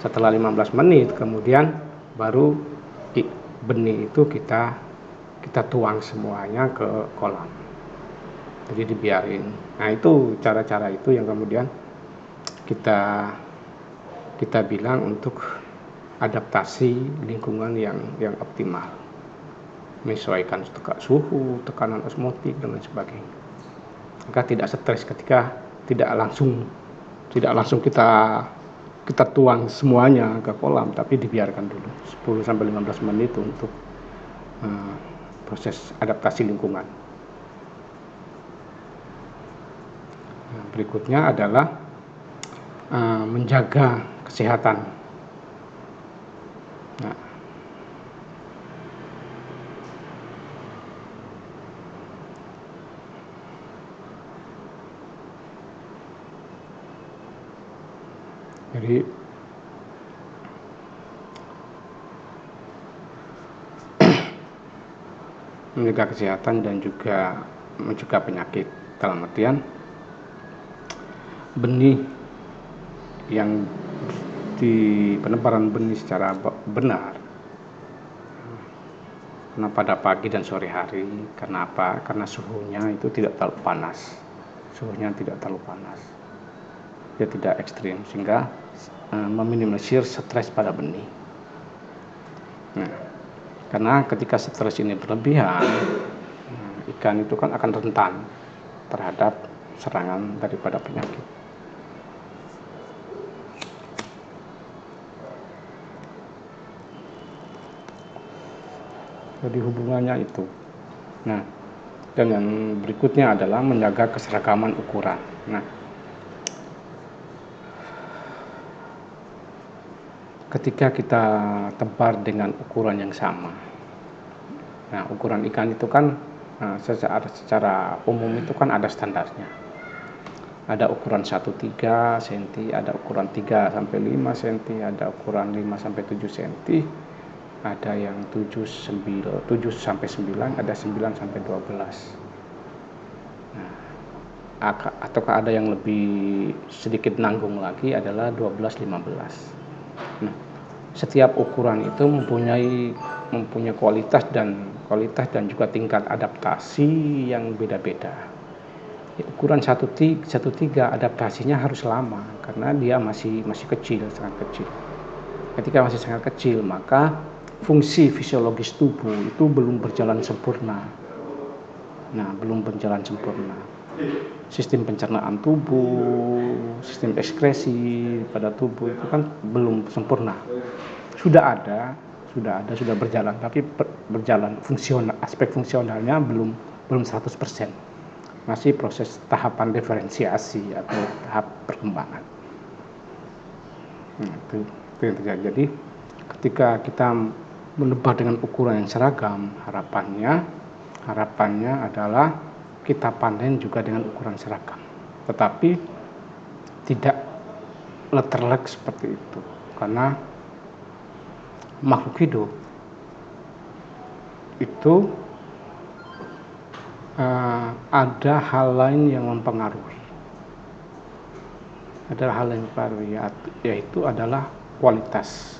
Setelah 15 menit kemudian baru benih itu kita tuang semuanya ke kolam, jadi dibiarin. Nah, itu cara-cara itu yang kemudian kita bilang untuk adaptasi lingkungan yang optimal, menyesuaikan suhu, tekanan osmotik dan lain sebagainya. Maka tidak stres ketika tidak langsung kita tuang semuanya ke kolam, tapi dibiarkan dulu 10-15 menit untuk proses adaptasi lingkungan. Nah, berikutnya adalah menjaga kesehatan. Nah, jadi menjaga kesehatan dan juga mencegah penyakit, dalam artian benih yang di penebaran benih secara benar. Karena pada pagi dan sore hari, karena apa? Karena suhunya itu tidak terlalu panas. Dia tidak ekstrim, sehingga meminimalisir stres pada benih. Nah, karena ketika stres ini berlebihan, ikan itu kan akan rentan terhadap serangan daripada penyakit. Jadi hubungannya itu. Nah, dan yang berikutnya adalah menjaga keseragaman ukuran. Nah, ketika kita tebar dengan ukuran yang sama, nah ukuran ikan itu kan secara umum itu kan ada standarnya. Ada ukuran 1-3 cm, ada ukuran 3-5 cm, ada ukuran 5-7 cm, ada yang 7-9, ada 9-12. Nah, ataukah ada yang lebih sedikit nanggung lagi adalah 12-15. Nah, setiap ukuran itu mempunyai kualitas dan juga tingkat adaptasi yang beda-beda. Ukuran 1-3 adaptasinya harus lama karena dia masih kecil, sangat kecil. Ketika masih sangat kecil, maka fungsi fisiologis tubuh itu belum berjalan sempurna. Sistem pencernaan tubuh, sistem ekskresi pada tubuh itu kan belum sempurna. Sudah berjalan, tapi berjalan aspek fungsionalnya belum 100%. Masih proses tahapan diferensiasi atau tahap perkembangan. Nah, itu yang terjadi. Jadi ketika kita menebar dengan ukuran yang seragam, harapannya adalah kita panen juga dengan ukuran seragam, tetapi tidak letterlek seperti itu, karena makhluk hidup itu ada hal lain yang mempengaruhi. Yaitu adalah kualitas.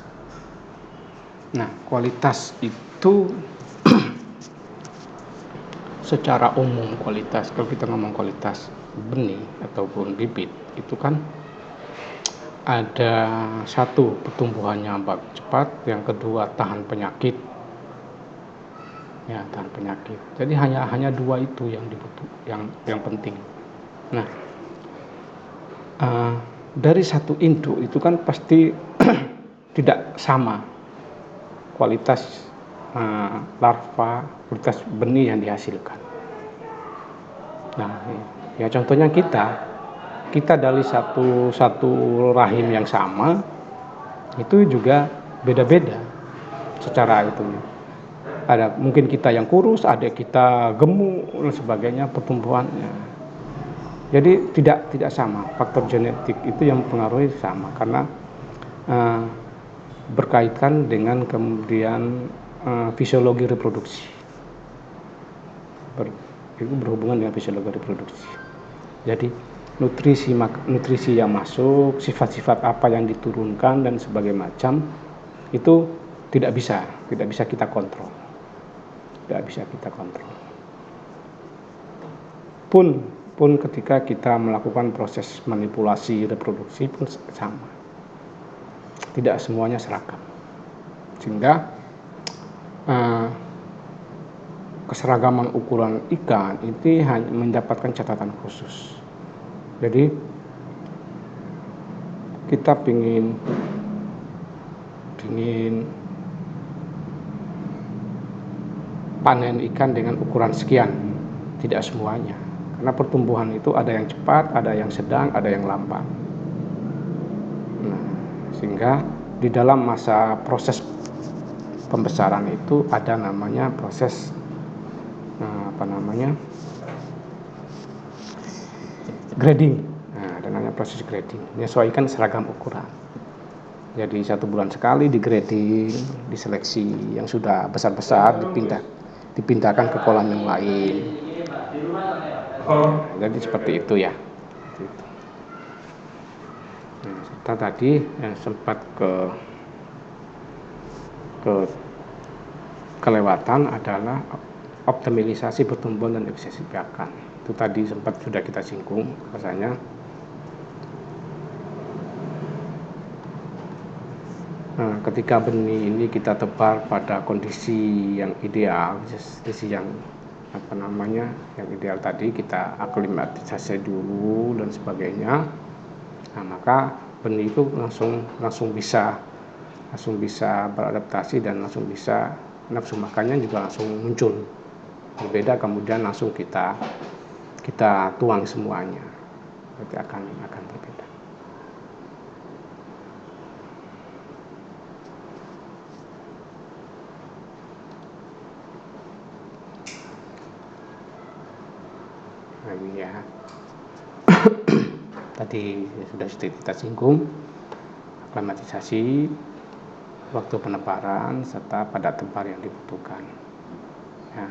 Nah, kualitas itu secara umum kalau kita ngomong kualitas benih ataupun bibit, itu kan ada satu, pertumbuhannya cepat, yang kedua tahan penyakit. Ya, tahan penyakit. Jadi hanya dua itu yang yang penting. Nah, dari satu induk itu kan pasti tidak sama kualitas larva, kualitas benih yang dihasilkan. Nah, ya contohnya kita dari satu rahim yang sama itu juga beda-beda secara itu. Ada mungkin kita yang kurus, ada kita gemuk dan sebagainya pertumbuhannya. Jadi tidak sama. Faktor genetik itu yang mempengaruhi sama, karena berkaitan dengan kemudian fisiologi reproduksi. Itu berhubungan dengan fisiologi reproduksi. Jadi nutrisi yang masuk, sifat-sifat apa yang diturunkan dan sebagainya macam itu tidak bisa kita kontrol, pun ketika kita melakukan proses manipulasi reproduksi pun sama, tidak semuanya seragam, sehingga keseragaman ukuran ikan itu hanya mendapatkan catatan khusus. Jadi kita ingin panen ikan dengan ukuran sekian, tidak semuanya, karena pertumbuhan itu ada yang cepat, ada yang sedang, ada yang lambat. Nah, sehingga di dalam masa proses pembesaran itu ada namanya proses grading. Nah, ada namanya proses grading, menyesuaikan seragam ukuran. Jadi 1 bulan sekali di grading, diseleksi yang sudah besar-besar dipindahkan ke kolam yang lain. Jadi seperti itu ya. Nah, kita tadi sempat kelewatan adalah optimalisasi pertumbuhan dan efisiensi pakan. Itu tadi sempat sudah kita singgung, rasanya ketika benih ini kita tebar pada kondisi yang ideal, kondisi yang yang ideal tadi, kita aklimatisasi dulu dan sebagainya. Nah, maka benih itu langsung bisa beradaptasi dan langsung bisa nafsu makannya juga langsung muncul. Berbeda kemudian langsung kita tuang semuanya, berarti akan berbeda. Nah, ini ya. Tadi sudah kita singgung aklimatisasi, waktu penebaran, serta pada tempar yang dibutuhkan. Ya.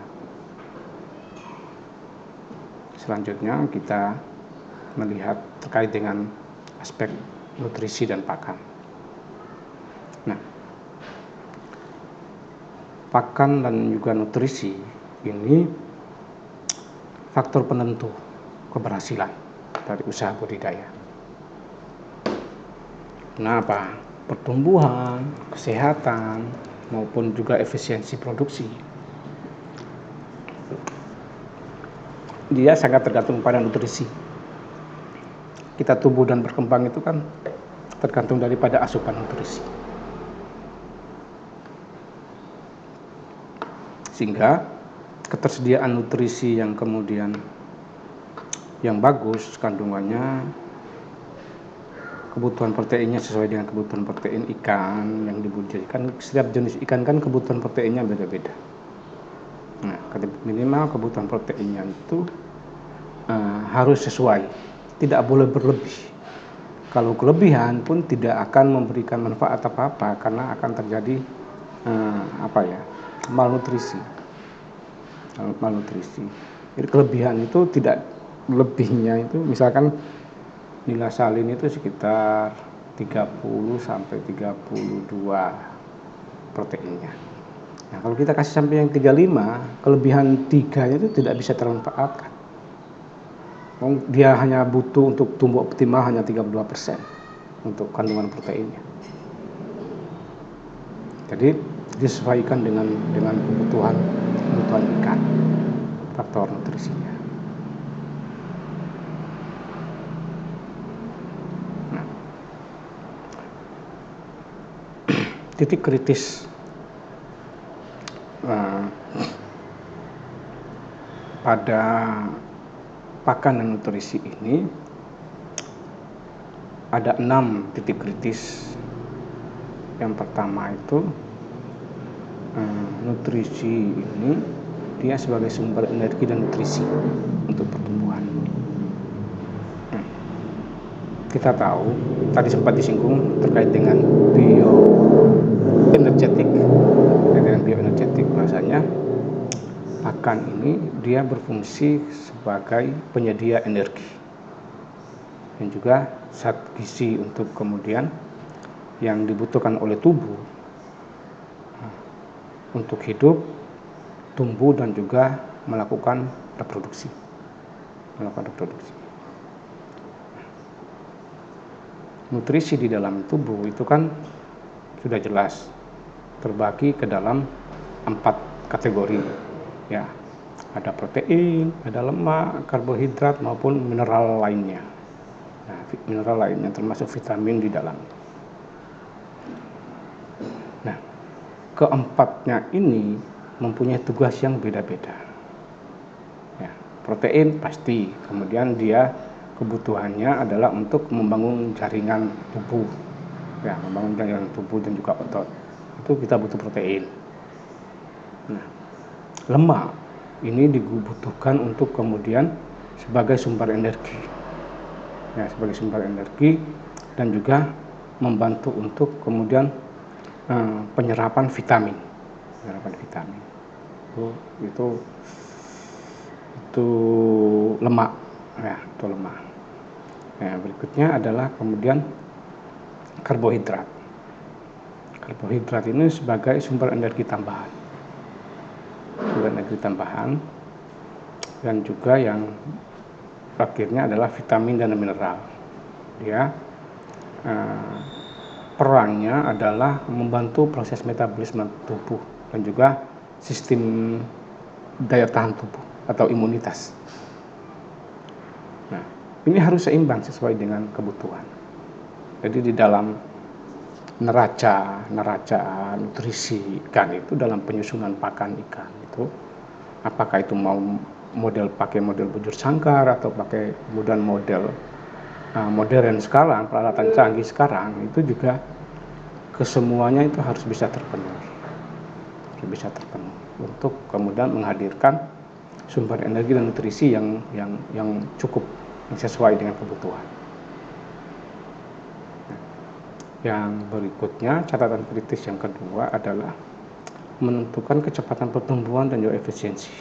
Selanjutnya kita melihat terkait dengan aspek nutrisi dan pakan. Nah, pakan dan juga nutrisi ini faktor penentu keberhasilan dari usaha budidaya. Kenapa? Pertumbuhan, kesehatan, maupun juga efisiensi produksi. Dia sangat tergantung pada nutrisi. Kita tumbuh dan berkembang itu kan tergantung daripada asupan nutrisi. Sehingga ketersediaan nutrisi yang kemudian yang bagus kandungannya, kebutuhan proteinnya sesuai dengan kebutuhan protein ikan yang dibudidayakan. Setiap jenis ikan kan kebutuhan proteinnya beda-beda. Nah, minimal kebutuhan proteinnya itu harus sesuai, tidak boleh berlebih. Kalau kelebihan pun tidak akan memberikan manfaat apa-apa, karena akan terjadi malnutrisi. Jadi kelebihan itu tidak, lebihnya itu misalkan nilai salin itu sekitar 30 sampai 32 proteinnya. Nah, kalau kita kasih sampai yang 35, kelebihan 3 itu tidak bisa termanfaatkan. Dia hanya butuh untuk tumbuh optimal hanya 32% untuk kandungan proteinnya. Jadi disesuaikan dengan kebutuhan ikan, faktor nutrisinya. Nah, titik kritis pada pakan dan nutrisi ini ada 6 titik kritis. Yang pertama itu nutrisi ini dia sebagai sumber energi dan nutrisi untuk pertumbuhan. Kita tahu tadi sempat disinggung terkait dengan bioenergetik. Bahasanya pakan ini dia berfungsi sebagai penyedia energi dan juga zat gizi untuk kemudian yang dibutuhkan oleh tubuh untuk hidup, tumbuh, dan juga melakukan reproduksi. Nutrisi di dalam tubuh itu kan sudah jelas terbagi ke dalam 4 kategori, ya. Ada protein, ada lemak, karbohidrat maupun mineral lainnya. Nah, mineral lainnya termasuk vitamin di dalam. Nah, keempatnya ini mempunyai tugas yang beda-beda. Ya, protein pasti, kemudian dia kebutuhannya adalah untuk membangun jaringan tubuh, ya, membangun jaringan tubuh dan juga otot. Itu kita butuh protein. Nah, lemak ini dibutuhkan untuk kemudian sebagai sumber energi, ya, sebagai sumber energi, dan juga membantu untuk kemudian penyerapan vitamin. Itu lemak, ya, itu lemak. Nah, berikutnya adalah kemudian karbohidrat. Karbohidrat ini sebagai sumber energi tambahan. Dan juga yang akhirnya adalah vitamin dan mineral. Dia perannya adalah membantu proses metabolisme tubuh dan juga sistem daya tahan tubuh atau imunitas. Nah, ini harus seimbang sesuai dengan kebutuhan. Jadi di dalam neraca nutrisi ikan itu, dalam penyusunan pakan ikan itu, apakah itu mau pakai model bujur sangkar atau pakai modern modern sekarang, peralatan canggih sekarang, itu juga kesemuanya itu harus bisa terpenuhi untuk kemudian menghadirkan sumber energi dan nutrisi yang cukup, yang sesuai dengan kebutuhan. Yang berikutnya, catatan kritis yang kedua adalah menentukan kecepatan pertumbuhan dan juga efisiensi.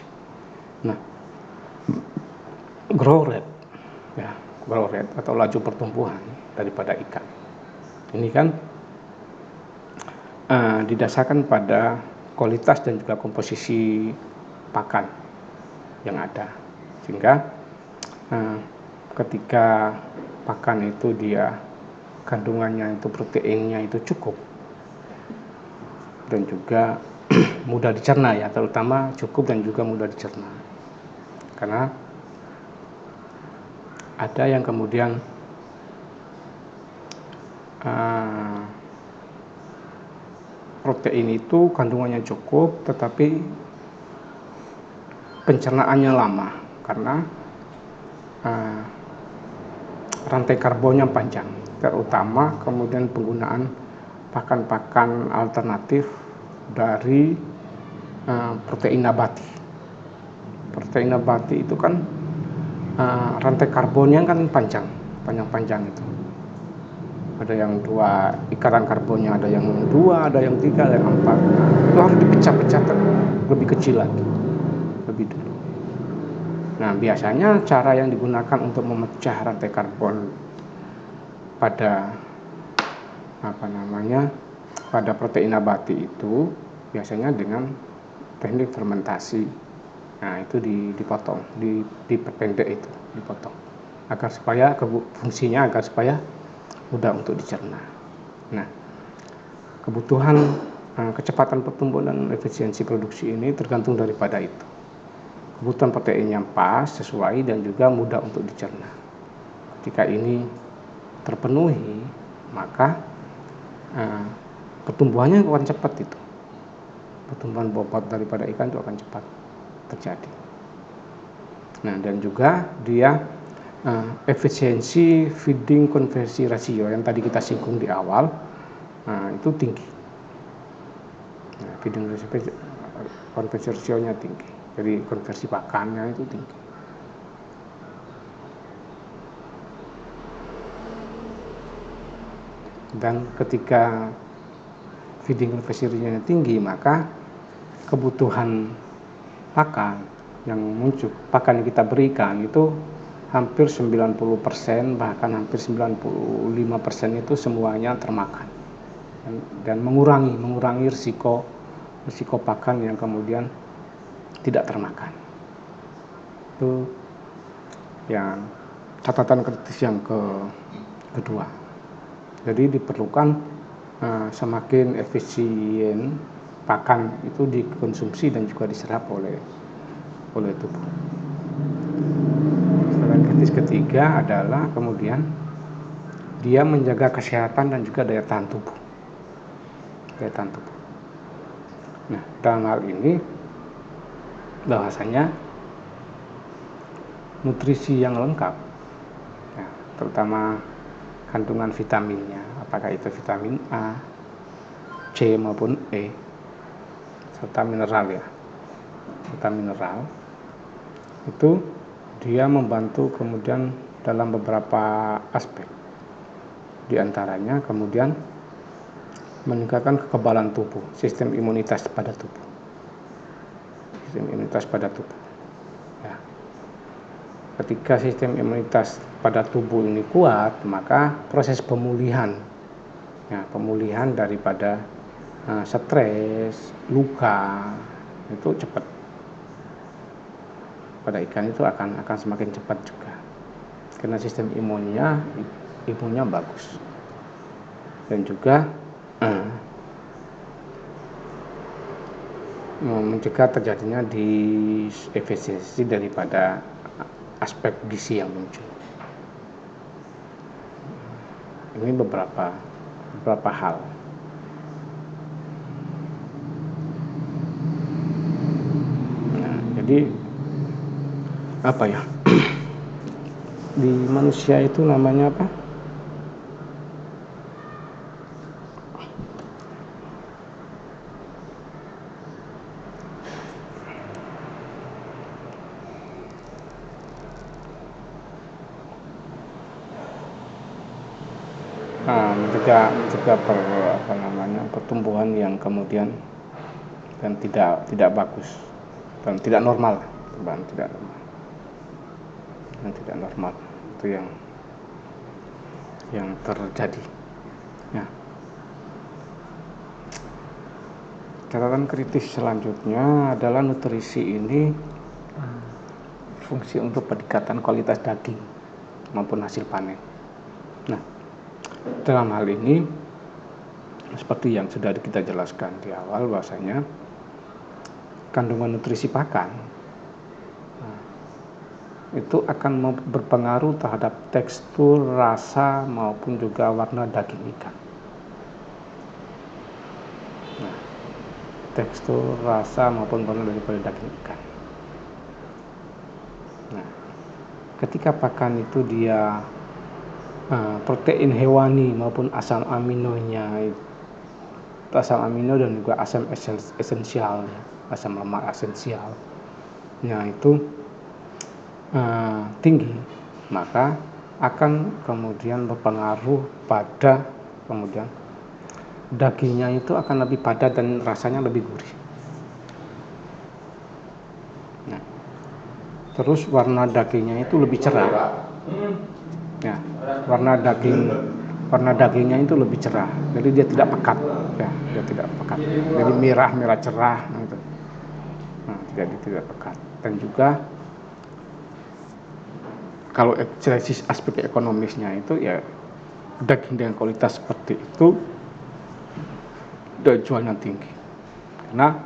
Nah, growth rate atau laju pertumbuhan daripada ikan ini kan didasarkan pada kualitas dan juga komposisi pakan yang ada, sehingga ketika pakan itu dia kandungannya itu, proteinnya itu cukup dan juga mudah dicerna, ya, terutama cukup dan juga mudah dicerna. Karena ada yang kemudian protein itu kandungannya cukup tetapi pencernaannya lama karena rantai karbonnya panjang, terutama kemudian penggunaan pakan-pakan alternatif dari protein nabati. Protein nabati itu kan rantai karbonnya kan panjang itu. Ada yang 2 ikatan karbonnya, ada yang 2, ada yang 3, ada yang 4. Itu harus dipecah-pecah lebih kecil lagi, lebih dulu. Nah, biasanya cara yang digunakan untuk memecah rantai karbon pada pada protein nabati itu biasanya dengan teknik fermentasi. Nah, itu dipotong, diperpendek, itu dipotong agar supaya fungsinya agar supaya mudah untuk dicerna. Nah, kebutuhan kecepatan pertumbuhan dan efisiensi produksi ini tergantung daripada itu. Kebutuhan protein yang pas, sesuai, dan juga mudah untuk dicerna. Ketika ini terpenuhi, maka pertumbuhannya akan cepat itu. Pertumbuhan bobot daripada ikan itu akan cepat terjadi. Nah, dan juga dia efisiensi feeding konversi rasio yang tadi kita singgung di awal, itu tinggi. Nah, feeding konversi rasionya tinggi, jadi konversi pakannya itu tinggi. Dan ketika feeding konversi rasionya tinggi, maka kebutuhan pakan yang muncul, pakan yang kita berikan itu hampir 90%, bahkan hampir 95% itu semuanya termakan dan mengurangi risiko risiko pakan yang kemudian tidak termakan. Itu yang catatan kritis yang kedua. Jadi diperlukan semakin efisien pakan itu dikonsumsi dan juga diserap oleh tubuh. Catatan kritis ketiga adalah kemudian dia menjaga kesehatan dan juga daya tahan tubuh. Nah, dalam hal ini bahwasanya nutrisi yang lengkap, ya, terutama kandungan vitaminnya, apakah itu vitamin A, C maupun E, serta mineral itu dia membantu kemudian dalam beberapa aspek. Di antaranya kemudian meningkatkan kekebalan tubuh, sistem imunitas pada tubuh. Ya. Ketika sistem imunitas pada tubuh ini kuat, maka proses pemulihan daripada stres, luka itu cepat. Pada ikan itu akan semakin cepat juga, karena sistem imunnya bagus, dan juga mencegah terjadinya defisiensi daripada aspek gizi yang muncul. Ini beberapa hal. Nah, jadi apa ya? Di manusia itu namanya apa? Mencegah pertumbuhan yang kemudian dan tidak bagus dan tidak normal itu yang terjadi. Ya. Catatan kritis selanjutnya adalah nutrisi ini fungsi untuk peningkatan kualitas daging maupun hasil panen. Nah, dalam hal ini seperti yang sudah kita jelaskan di awal, bahwasanya kandungan nutrisi pakan itu akan berpengaruh terhadap tekstur, rasa maupun juga warna daging ikan. Nah, tekstur, rasa maupun warna daripada daging ikan. Nah, ketika pakan itu dia protein hewani maupun asam amino dan juga asam esensial, asam lemak esensialnya itu tinggi, maka akan kemudian berpengaruh pada kemudian dagingnya itu akan lebih padat dan rasanya lebih gurih. Nah, terus warna dagingnya itu lebih cerah. Ya, warna dagingnya itu lebih cerah, jadi dia tidak pekat. Jadi merah cerah, gitu. Nah, jadi tidak pekat. Dan juga kalau aspek ekonomisnya itu ya daging dengan kualitas seperti itu jualnya tinggi, karena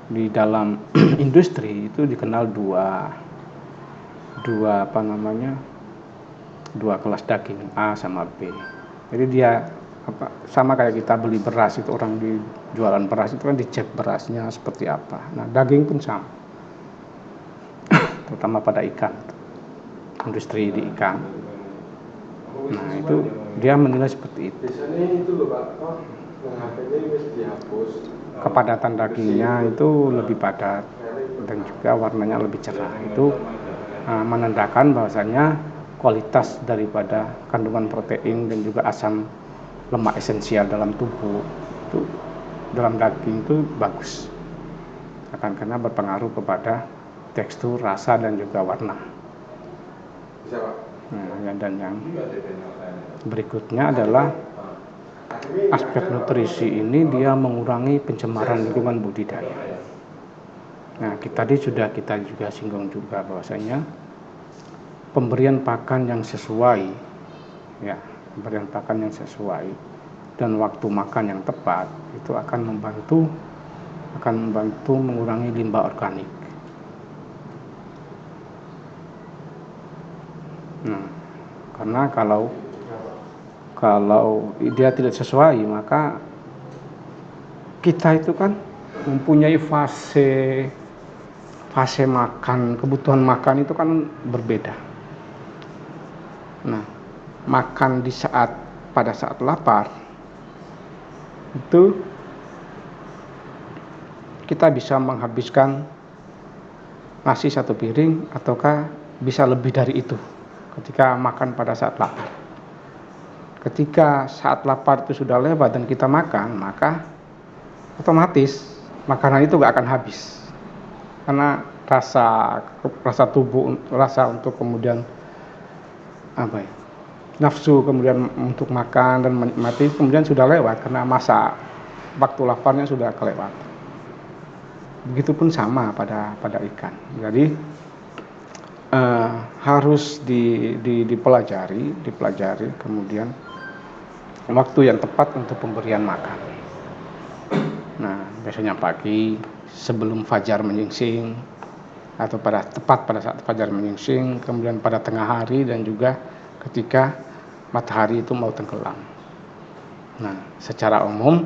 di dalam industri itu dikenal dua kelas daging, A sama B. Jadi dia sama kayak kita beli beras itu, orang di jualan beras itu kan dicek berasnya seperti apa. Nah, daging pun sama, terutama pada ikan, industri di ikan. Nah, itu dia menilai seperti itu. Kepadatan dagingnya itu lebih padat dan juga warnanya lebih cerah. Itu menandakan bahwasanya kualitas daripada kandungan protein dan juga asam lemak esensial dalam tubuh itu dalam daging itu bagus, karena berpengaruh kepada tekstur, rasa dan juga warna. Nah, dan yang berikutnya adalah aspek nutrisi ini dia mengurangi pencemaran lingkungan budidaya. Nah, tadi sudah kita juga singgung juga bahwasanya pemberian pakan yang sesuai, ya, pemberian pakan yang sesuai dan waktu makan yang tepat itu akan membantu mengurangi limbah organik. Nah, karena kalau dia tidak sesuai, maka kita itu kan mempunyai fase makan, kebutuhan makan itu kan berbeda. Nah, makan pada saat lapar itu kita bisa menghabiskan nasi 1 piring ataukah bisa lebih dari itu ketika makan pada saat lapar. Ketika saat lapar itu sudah lewat dan kita makan, maka otomatis makanan itu gak akan habis, karena rasa tubuh, rasa untuk kemudian nafsu kemudian untuk makan dan menikmati kemudian sudah lewat, karena masa waktu laparnya sudah kelewat. Begitupun sama pada ikan. Jadi harus dipelajari kemudian waktu yang tepat untuk pemberian makan. Nah, biasanya pagi sebelum fajar menyingsing, atau tepat pada saat fajar menyingsing, kemudian pada tengah hari, dan juga ketika matahari itu mau tenggelam. Nah, secara umum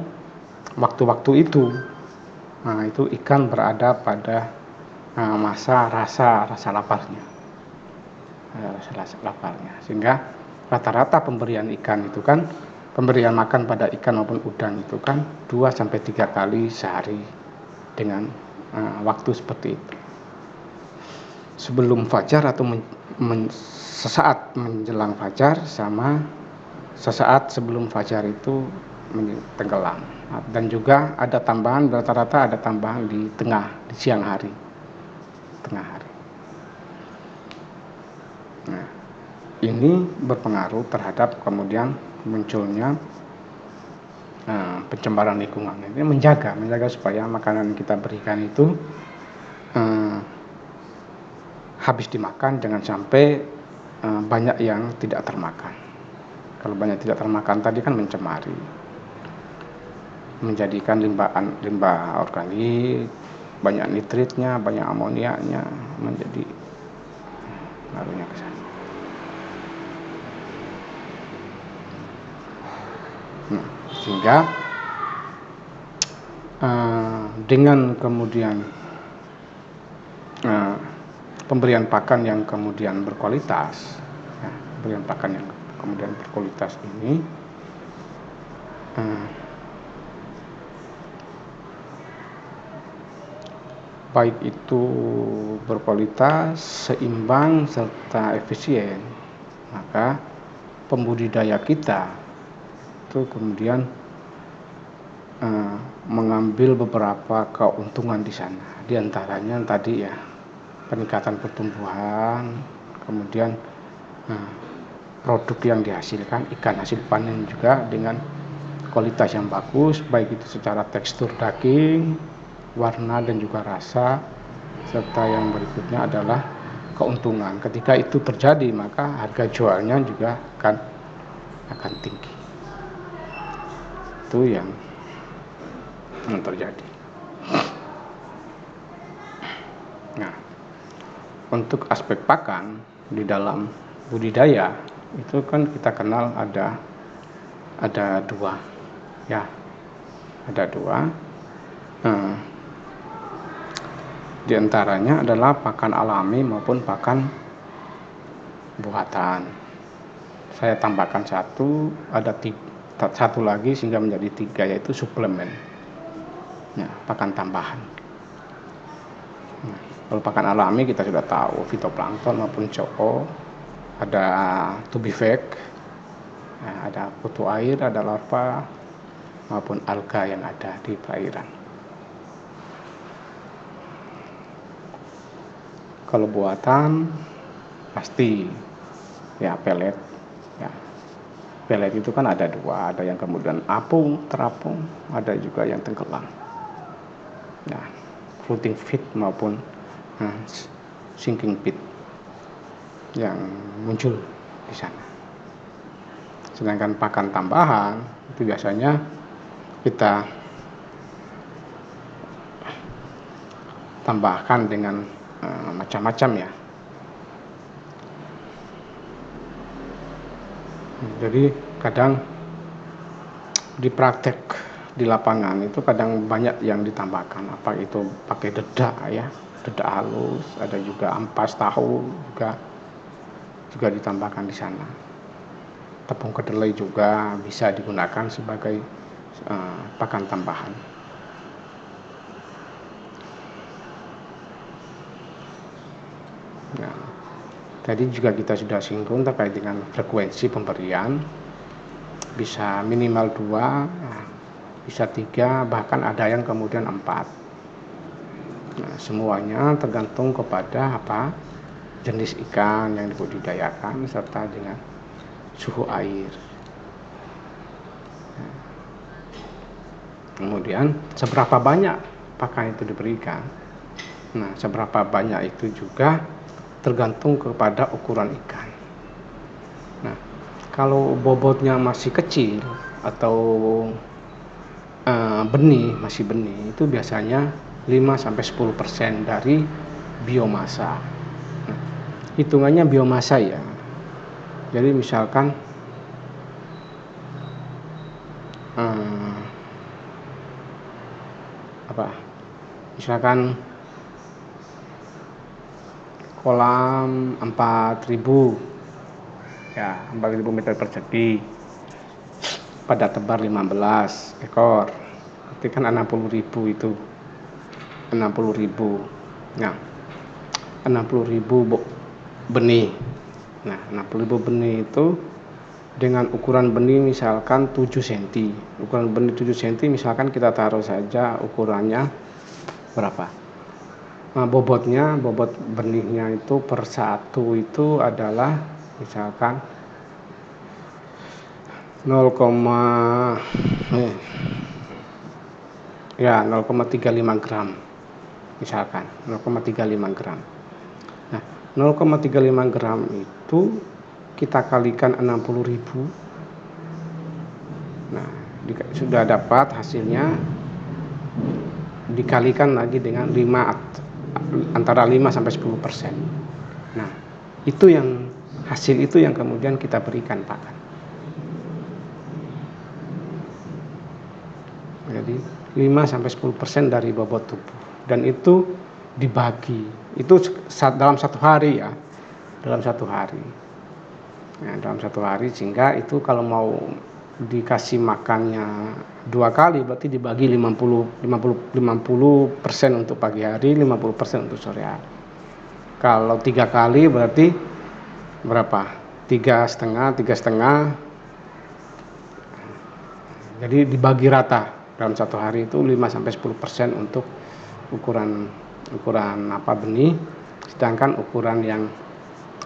waktu-waktu itu, itu ikan berada pada masa rasa laparnya, sehingga rata-rata pemberian makan pada ikan maupun udang itu kan 2-3 kali sehari dengan waktu seperti itu. Sebelum fajar atau sesaat menjelang fajar, sama sesaat sebelum fajar itu tenggelam. Dan juga ada tambahan, rata-rata ada tambahan di siang hari, tengah hari. Nah, ini berpengaruh terhadap kemudian munculnya pencemaran lingkungan. Ini menjaga supaya makanan kita berikan itu habis dimakan, jangan sampai banyak yang tidak termakan. Kalau banyak tidak termakan tadi kan mencemari, menjadikan limbah organik, banyak nitritnya, banyak amoniaknya, menjadi ngaruhnya ke sana. Nah, sehingga dengan kemudian pemberian pakan yang kemudian berkualitas, ini baik itu berkualitas, seimbang, serta efisien, maka pembudidaya kita itu kemudian mengambil beberapa keuntungan di sana. Di antaranya tadi ya, peningkatan pertumbuhan, kemudian produk yang dihasilkan, ikan hasil panen juga dengan kualitas yang bagus, baik itu secara tekstur daging, warna, dan juga rasa. Serta yang berikutnya adalah keuntungan. Ketika itu terjadi, maka harga jualnya juga akan tinggi. Itu yang terjadi. Nah, untuk aspek pakan di dalam budidaya itu kan kita kenal ada dua, ya, ada dua. Di antaranya adalah pakan alami maupun pakan buatan. Saya tambahkan satu lagi sehingga menjadi 3, yaitu suplemen. Ya, pakan tambahan. Kalau pakan alami kita sudah tahu, fitoplankton maupun CO, ada tubifek, ada kutu air, ada larva maupun alga yang ada di perairan. Kalau buatan pasti ya pelet, ya, Pelet itu kan ada dua, ada yang kemudian apung, terapung, ada juga yang tenggelam. Nah, floating pit maupun sinking pit yang muncul di sana. Sedangkan pakan tambahan itu biasanya kita tambahkan dengan macam-macam ya. Jadi kadang di praktek di lapangan itu kadang banyak yang ditambahkan, apa itu pakai dedak ya, dedak halus, ada juga ampas tahu juga ditambahkan di sana. Tepung kedelai juga bisa digunakan sebagai pakan tambahan. Nah, tadi juga kita sudah singgung terkait dengan frekuensi pemberian, bisa minimal 2, bisa 3, bahkan ada yang kemudian 4. Nah, semuanya tergantung kepada jenis ikan yang dibudidayakan serta dengan suhu air. Nah, kemudian seberapa banyak pakan itu diberikan. Nah, seberapa banyak itu juga tergantung kepada ukuran ikan. Nah, kalau bobotnya masih kecil atau masih benih, itu biasanya 5-10% dari biomasa. Nah, hitungannya biomasa ya. Jadi misalkan misalkan kolam 4.000 meter persegi pada tebar 15 ekor, berarti kan 60.000 itu 60.000. Nah, 60.000 benih. Nah, 60.000 benih itu dengan ukuran benih misalkan 7 cm. Ukuran benih 7 cm misalkan kita taruh saja ukurannya berapa? Nah, bobot benihnya itu per satu itu adalah misalkan 0,35 gram. Misalkan 0,35 gram. Nah, 0,35 gram itu kita kalikan 60.000. Nah, sudah dapat hasilnya, dikalikan lagi dengan 5, antara 5-10%. Nah, hasil itu yang kemudian kita berikan pakan. Jadi 5-10% dari bobot tubuh, dan itu dibagi, itu dalam satu hari ya, dalam satu hari. Nah, dalam satu hari, sehingga itu kalau mau dikasih makannya 2 kali berarti dibagi 50% untuk pagi hari, 50% untuk sore hari. Kalau 3 kali berarti berapa? 3,5. Jadi dibagi rata dalam satu hari itu 5-10% untuk ukuran benih, sedangkan ukuran yang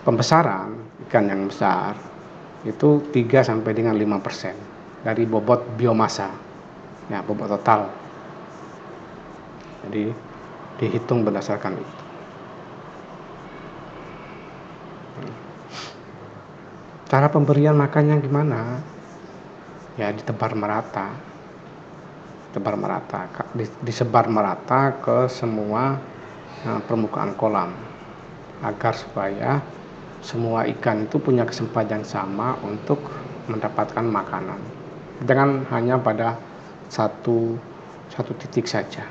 pembesaran ikan yang besar itu 3-5% dari bobot biomasa ya, bobot total. Jadi dihitung berdasarkan itu. Cara pemberian makannya gimana? Ya disebar merata, disebar merata ke semua permukaan kolam, agar supaya semua ikan itu punya kesempatan yang sama untuk mendapatkan makanan, jangan hanya pada satu titik saja.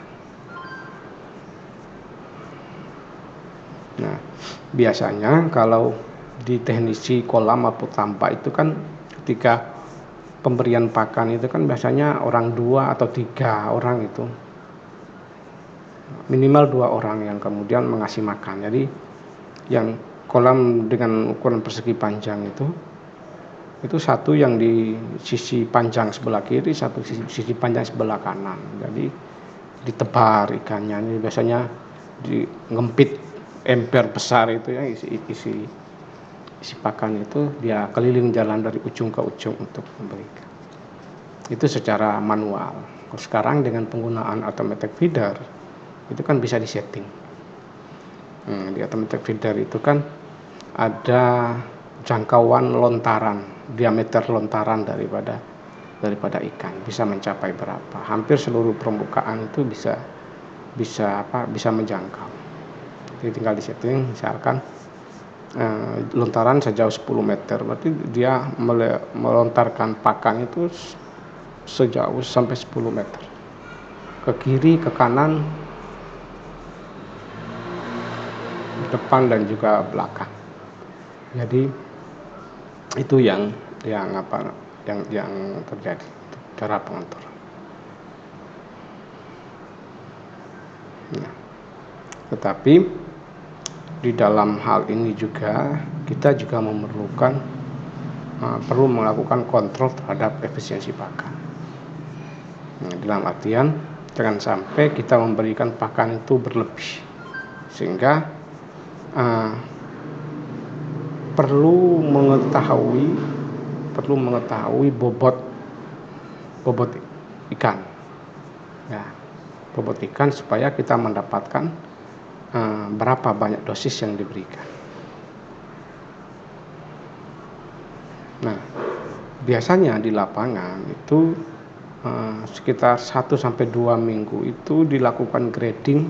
Nah, biasanya kalau di teknisi kolam maupun tambak itu kan ketika pemberian pakan itu kan biasanya orang 2 atau 3 orang, itu minimal 2 orang yang kemudian mengasih makan. Jadi yang kolam dengan ukuran persegi panjang itu satu yang di sisi panjang sebelah kiri, satu sisi panjang sebelah kanan. Jadi ditebar ikannya, ini biasanya ngempit ember besar itu ya, isi si pakan itu dia keliling jalan dari ujung ke ujung untuk memberikan. Itu secara manual. Sekarang dengan penggunaan automatic feeder itu kan bisa disetting. Di automatic feeder itu kan ada jangkauan lontaran, diameter lontaran daripada ikan bisa mencapai berapa. Hampir seluruh permukaan itu bisa menjangkau. Jadi tinggal disetting, misalkan lontaran sejauh 10 meter, berarti dia melontarkan pakan itu sejauh sampai 10 meter ke kiri, ke kanan, depan dan juga belakang. Jadi itu yang terjadi cara pengontrolan. Nah, tetapi di dalam hal ini juga kita juga perlu melakukan kontrol terhadap efisiensi pakan. Dalam artian jangan sampai kita memberikan pakan itu berlebih, sehingga perlu mengetahui bobot ikan, ya, bobot ikan supaya kita mendapatkan berapa banyak dosis yang diberikan. Nah, biasanya di lapangan itu sekitar 1-2 minggu itu dilakukan grading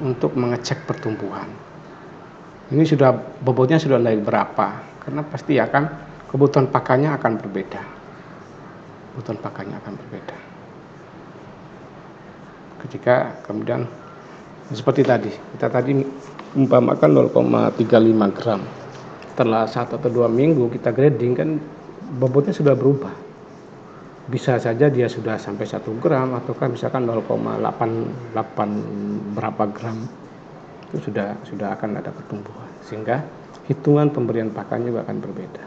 untuk mengecek pertumbuhan. Ini bobotnya sudah naik berapa? Karena pasti kebutuhan pakannya akan berbeda. Ketika kemudian seperti kita tadi umpamakan 0,35 gram. Setelah 1 atau 2 minggu kita grading kan bobotnya sudah berubah. Bisa saja dia sudah sampai 1 gram ataukah misalkan 0,88 berapa gram. Itu sudah akan ada pertumbuhan, sehingga hitungan pemberian pakan juga akan berbeda.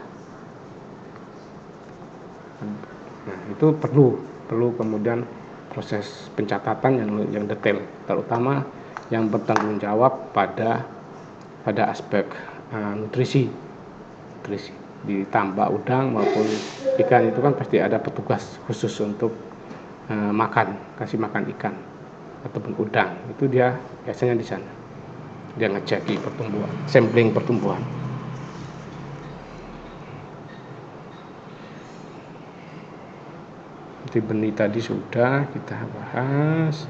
Nah, itu perlu kemudian proses pencatatan yang detail, terutama yang bertanggung jawab pada aspek nutrisi di tambak udang maupun ikan. Itu kan pasti ada petugas khusus untuk kasih makan ikan ataupun udang. Itu dia biasanya di sana, dia ngecek pertumbuhan, sampling pertumbuhan. Di benih tadi sudah kita bahas.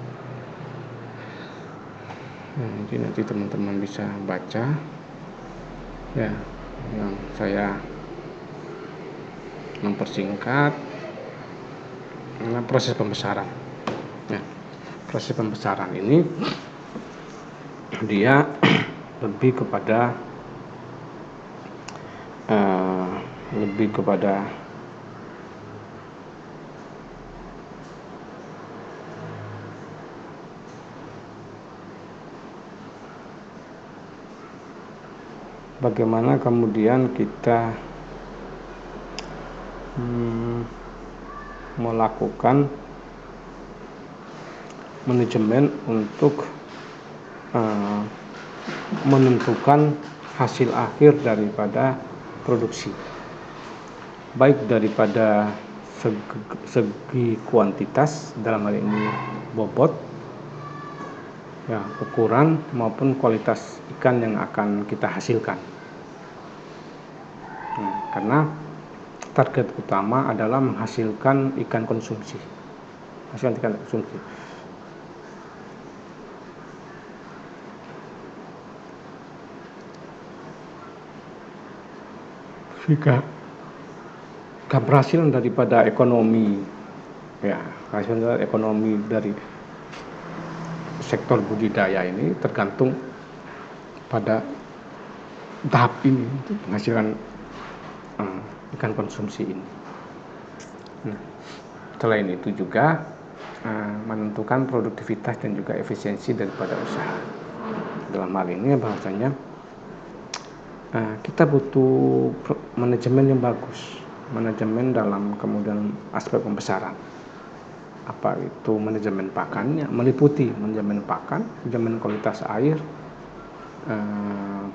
Jadi nanti teman-teman bisa baca ya, yang saya mempersingkat proses pembesaran. Ya, proses pembesaran ini dia lebih kepada bagaimana kemudian kita melakukan manajemen untuk menentukan hasil akhir daripada produksi, baik daripada segi kuantitas, dalam hal ini bobot, ya, ukuran maupun kualitas ikan yang akan kita hasilkan. Karena target utama adalah menghasilkan ikan konsumsi. Jika keberhasilan daripada ekonomi dari sektor budidaya ini tergantung pada tahap ini untuk menghasilkan ikan konsumsi ini. Nah, selain itu juga menentukan produktivitas dan juga efisiensi daripada usaha. Dalam hal ini bahwasanya kita butuh manajemen yang bagus, manajemen dalam kemudian aspek pembesaran. Apa itu manajemen pakannya, meliputi manajemen pakan, manajemen kualitas air,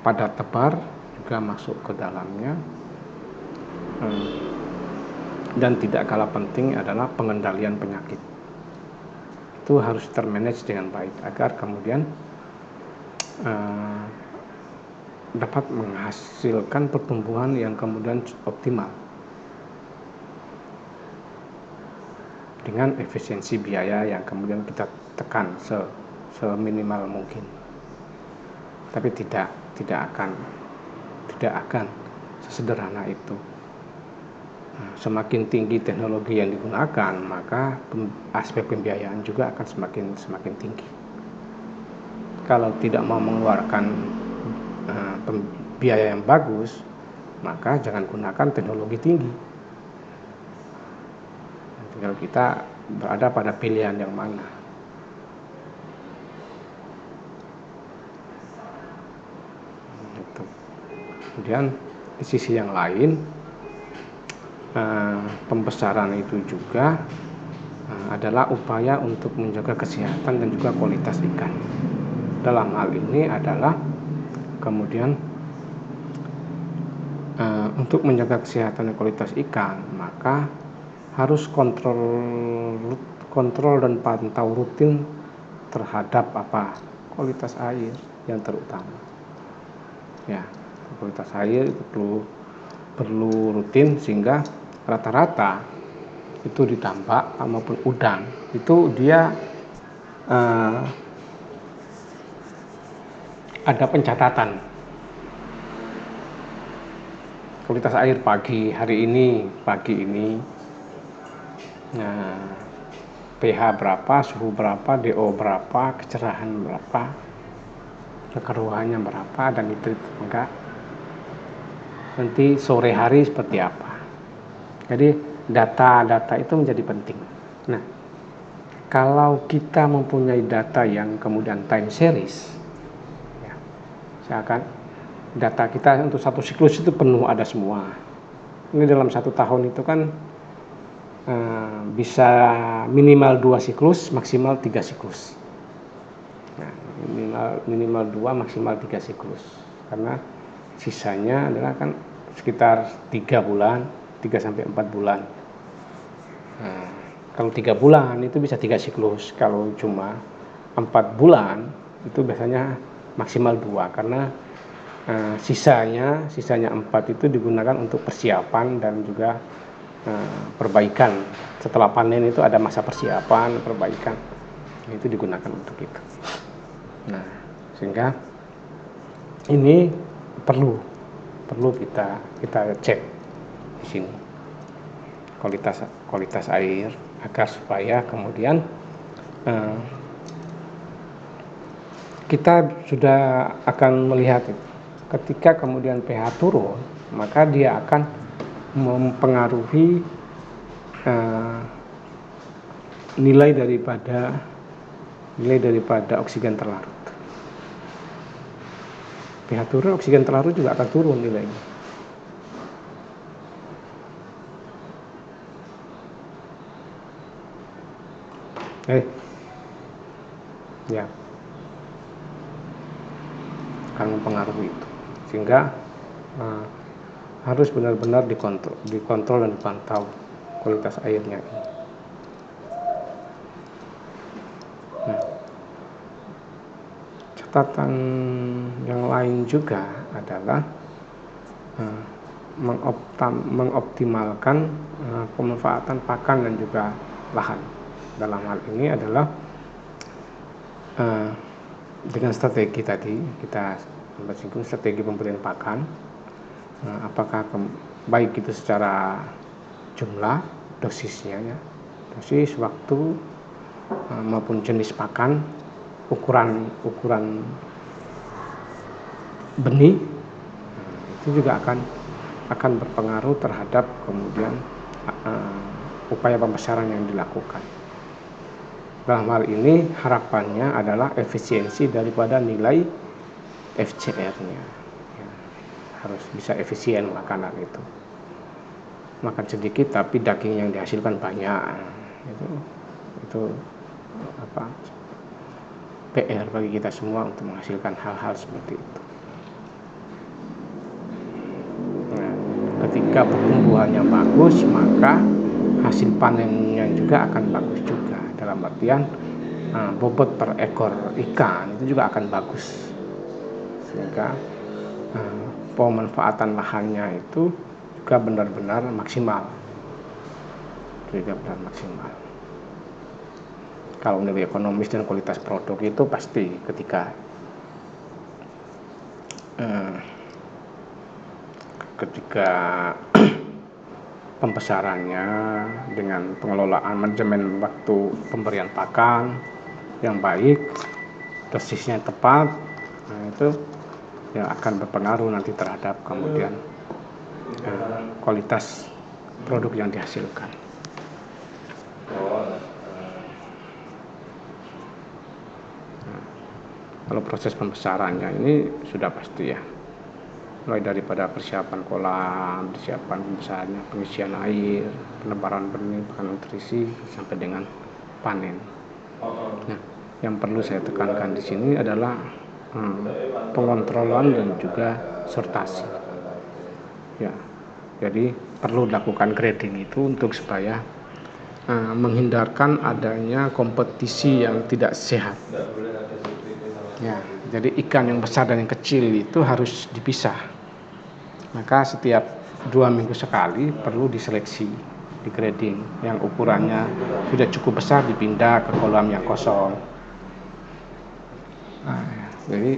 padat tebar, juga masuk ke dalamnya. Dan tidak kalah penting adalah pengendalian penyakit. Itu harus termanage dengan baik agar kemudian dapat menghasilkan pertumbuhan yang kemudian optimal dengan efisiensi biaya yang kemudian kita tekan seminimal mungkin. Tapi tidak akan sesederhana itu. Semakin tinggi teknologi yang digunakan, maka aspek pembiayaan juga akan semakin tinggi. Kalau tidak mau mengeluarkan biaya yang bagus, maka jangan gunakan teknologi tinggi. Tinggal kita berada pada pilihan yang mana. Itu. Kemudian di sisi yang lain, pembesaran itu juga adalah upaya untuk menjaga kesehatan dan juga kualitas ikan. Dalam hal ini adalah kemudian untuk menjaga kesehatan dan kualitas ikan, maka harus kontrol dan pantau rutin terhadap kualitas air yang terutama. Ya, kualitas air itu perlu rutin, sehingga rata-rata itu di tambak maupun udang itu dia ada pencatatan kualitas air pagi ini, pH berapa, suhu berapa, DO berapa, kecerahan berapa, kekeruhannya berapa, dan nitrit enggak. Nanti sore hari seperti apa. Jadi data itu menjadi penting. Nah, kalau kita mempunyai data yang kemudian time series, ya, misalkan data kita untuk satu siklus itu penuh ada semua. Ini dalam 1 tahun itu kan bisa minimal 2 siklus, maksimal 3 siklus. Nah, minimal 2, maksimal 3 siklus. Karena sisanya adalah kan sekitar 3 bulan, 3 sampai 4 bulan. Nah, kalau 3 bulan itu bisa 3 siklus. Kalau cuma 4 bulan itu biasanya maksimal 2, karena sisanya 4 itu digunakan untuk persiapan dan juga perbaikan. Setelah panen itu ada masa persiapan, perbaikan. Itu digunakan untuk itu. Nah, sehingga ini perlu kita cek di sini kualitas air, agar supaya kemudian kita sudah akan melihat ketika kemudian pH turun, maka dia akan mempengaruhi nilai daripada oksigen terlarut. pH turun, oksigen terlarut juga akan turun nilainya. Ya, akan mempengaruhi itu, sehingga harus benar-benar dikontrol dan dipantau kualitas airnya ini. Nah, catatan yang lain juga adalah mengoptimalkan pemanfaatan pakan dan juga lahan. Dalam hal ini adalah dengan strategi tadi kita singgung, strategi pemberian pakan, apakah baik itu secara jumlah, dosisnya ya, dosis, waktu, maupun jenis pakan, ukuran benih, itu juga akan berpengaruh terhadap kemudian upaya pembesaran yang dilakukan. Dalam hal ini harapannya adalah efisiensi daripada nilai FCR-nya. Ya, harus bisa efisien makanan itu. Makan sedikit tapi daging yang dihasilkan banyak. Itu PR bagi kita semua untuk menghasilkan hal-hal seperti itu. Jika pertumbuhannya bagus, maka hasil panennya juga akan bagus juga. Dalam artian bobot per ekor ikan itu juga akan bagus, sehingga pemanfaatan lahannya itu juga benar-benar maksimal. Kalau nilai ekonomis dan kualitas produk itu pasti ketika pembesarannya dengan pengelolaan manajemen waktu pemberian pakan yang baik, dosisnya tepat, itu yang akan berpengaruh nanti terhadap kemudian kualitas produk yang dihasilkan. Kalau proses pembesarannya ini sudah pasti ya, mulai daripada persiapan kolam, persiapan pembesarannya, pengisian air, penebaran benih, pakan nutrisi, sampai dengan panen. Nah, yang perlu saya tekankan di sini adalah pengontrolan dan juga sortasi. Ya, jadi perlu dilakukan grading itu untuk supaya menghindarkan adanya kompetisi yang tidak sehat. Ya, jadi ikan yang besar dan yang kecil itu harus dipisah. Maka setiap 2 minggu sekali perlu diseleksi, di grading. Yang ukurannya sudah cukup besar dipindah ke kolam yang kosong. Jadi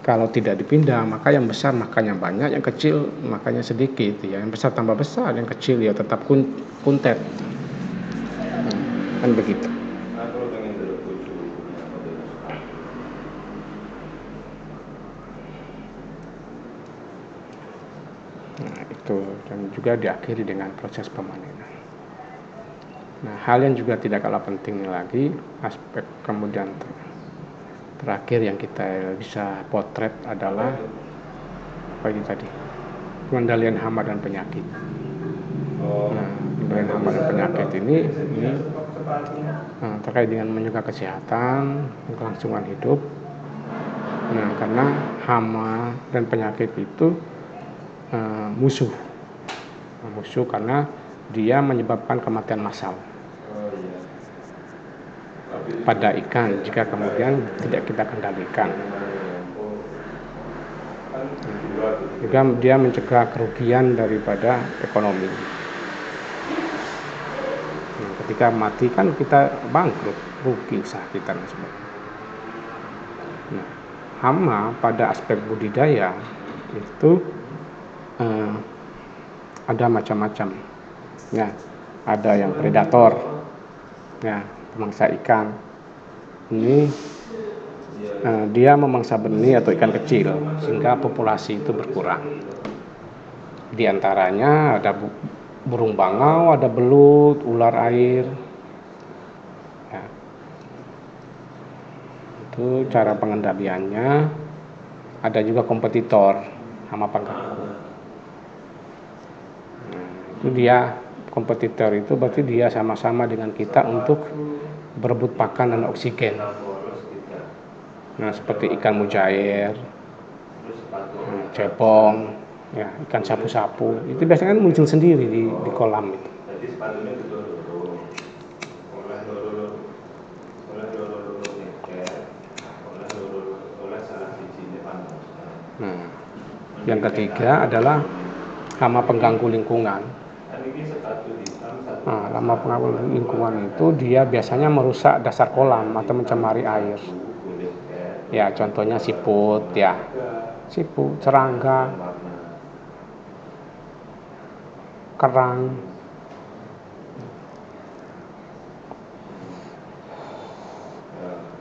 kalau tidak dipindah, maka yang besar makannya banyak, yang kecil makannya sedikit. Ya, yang besar tambah besar, yang kecil ya tetap kuntet. Kan begitu. Itu, dan juga diakhiri dengan proses pemanenan. Nah, hal yang juga tidak kalah penting lagi, aspek kemudian terakhir yang kita bisa potret adalah pengendalian hama dan penyakit. Pengendalian hama dan penyakit ini terkait dengan menjaga kesehatan, kelangsungan hidup. Karena hama dan penyakit itu musuh karena dia menyebabkan kematian massal pada ikan jika kemudian tidak kita kendalikan. Juga dia mencegah kerugian daripada ekonomi. Ketika mati kan kita bangkrut, rugi usaha kita dan sebagainya. Hama pada aspek budidaya itu ada macam-macam. Ya, ada yang predator, ya, pemangsa ikan. Ini dia memangsa benih atau ikan kecil sehingga populasi itu berkurang. Di antaranya ada burung bangau, ada belut, ular air. Ya. Itu cara pengendaliannya. Ada juga kompetitor, hama pengganggu. Itu dia, kompetitor itu berarti dia sama-sama dengan kita untuk berebut pakan dan oksigen. Seperti ikan mujair, cepong, ya, ikan sapu-sapu. Itu biasanya kan muncul sendiri di kolam itu. Yang ketiga adalah hama pengganggu lingkungan. Hama pengganggu lingkungan itu dia biasanya merusak dasar kolam atau mencemari air. Ya, contohnya siput, serangga, kerang.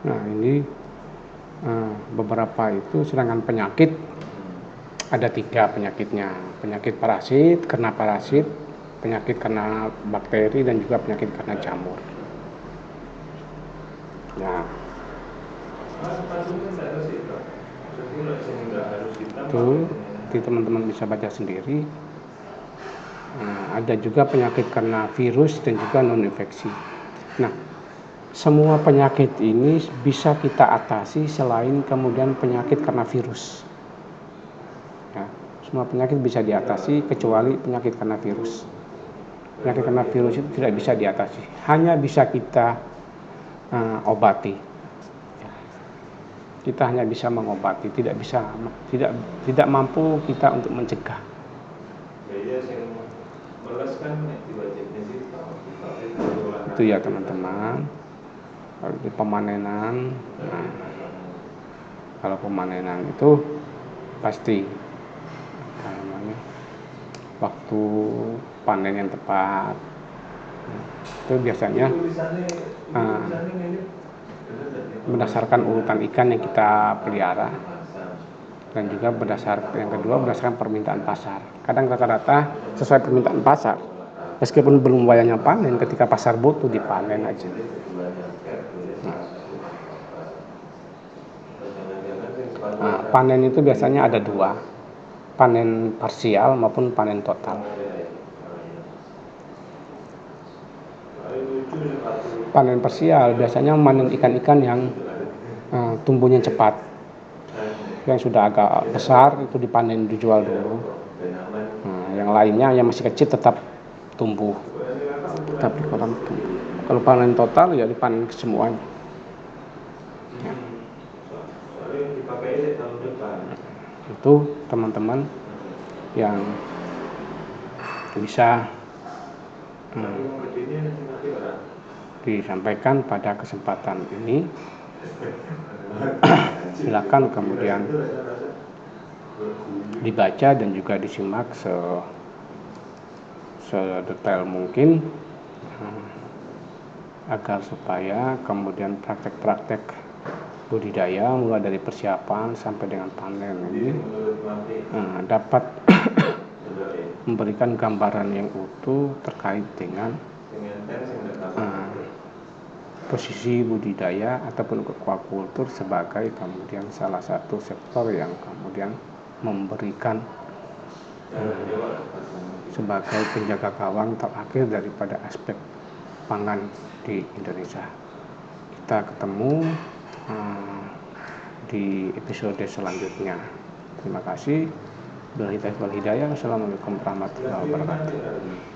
Ini beberapa itu. Sedangkan penyakit ada 3 penyakitnya. Penyakit parasit, karena parasit, penyakit karena bakteri, dan juga penyakit karena jamur. Nah, itu teman-teman bisa baca sendiri. Ada juga penyakit karena virus dan juga non-infeksi. Nah, semua penyakit ini bisa kita atasi selain kemudian penyakit karena virus. semua penyakit bisa diatasi kecuali penyakit karena virus. Penyakit karena virus itu tidak bisa diatasi, hanya bisa kita obati. Kita hanya bisa mengobati, tidak mampu kita untuk mencegah. Itu ya teman-teman. Kalau di pemanenan, kalau pemanenan itu pasti waktu panen yang tepat. Itu biasanya berdasarkan urutan ikan yang kita pelihara, dan juga yang kedua berdasarkan permintaan pasar. Kadang rata-rata sesuai permintaan pasar, meskipun belum waktunya panen, ketika pasar butuh dipanen aja. Panen itu biasanya ada dua, panen parsial maupun panen total. Panen parsial biasanya memanen ikan-ikan yang tumbuhnya cepat, yang sudah agak besar itu dipanen, dijual dulu. Yang lainnya yang masih kecil tetap tumbuh, tetap dikolam tumbuh. Kalau panen total ya dipanen semuanya. Itu teman-teman yang bisa disampaikan pada kesempatan ini. Silakan kemudian dibaca dan juga disimak sedetail mungkin, agar supaya kemudian praktek-praktek budidaya mulai dari persiapan sampai dengan panen ini dapat memberikan gambaran yang utuh terkait dengan posisi budidaya ataupun aquaculture sebagai kemudian salah satu sektor yang kemudian memberikan sebagai penjaga gawang terakhir daripada aspek pangan di Indonesia. Kita ketemu di episode selanjutnya. Terima kasih. Wassalamualaikum warahmatullahi wabarakatuh.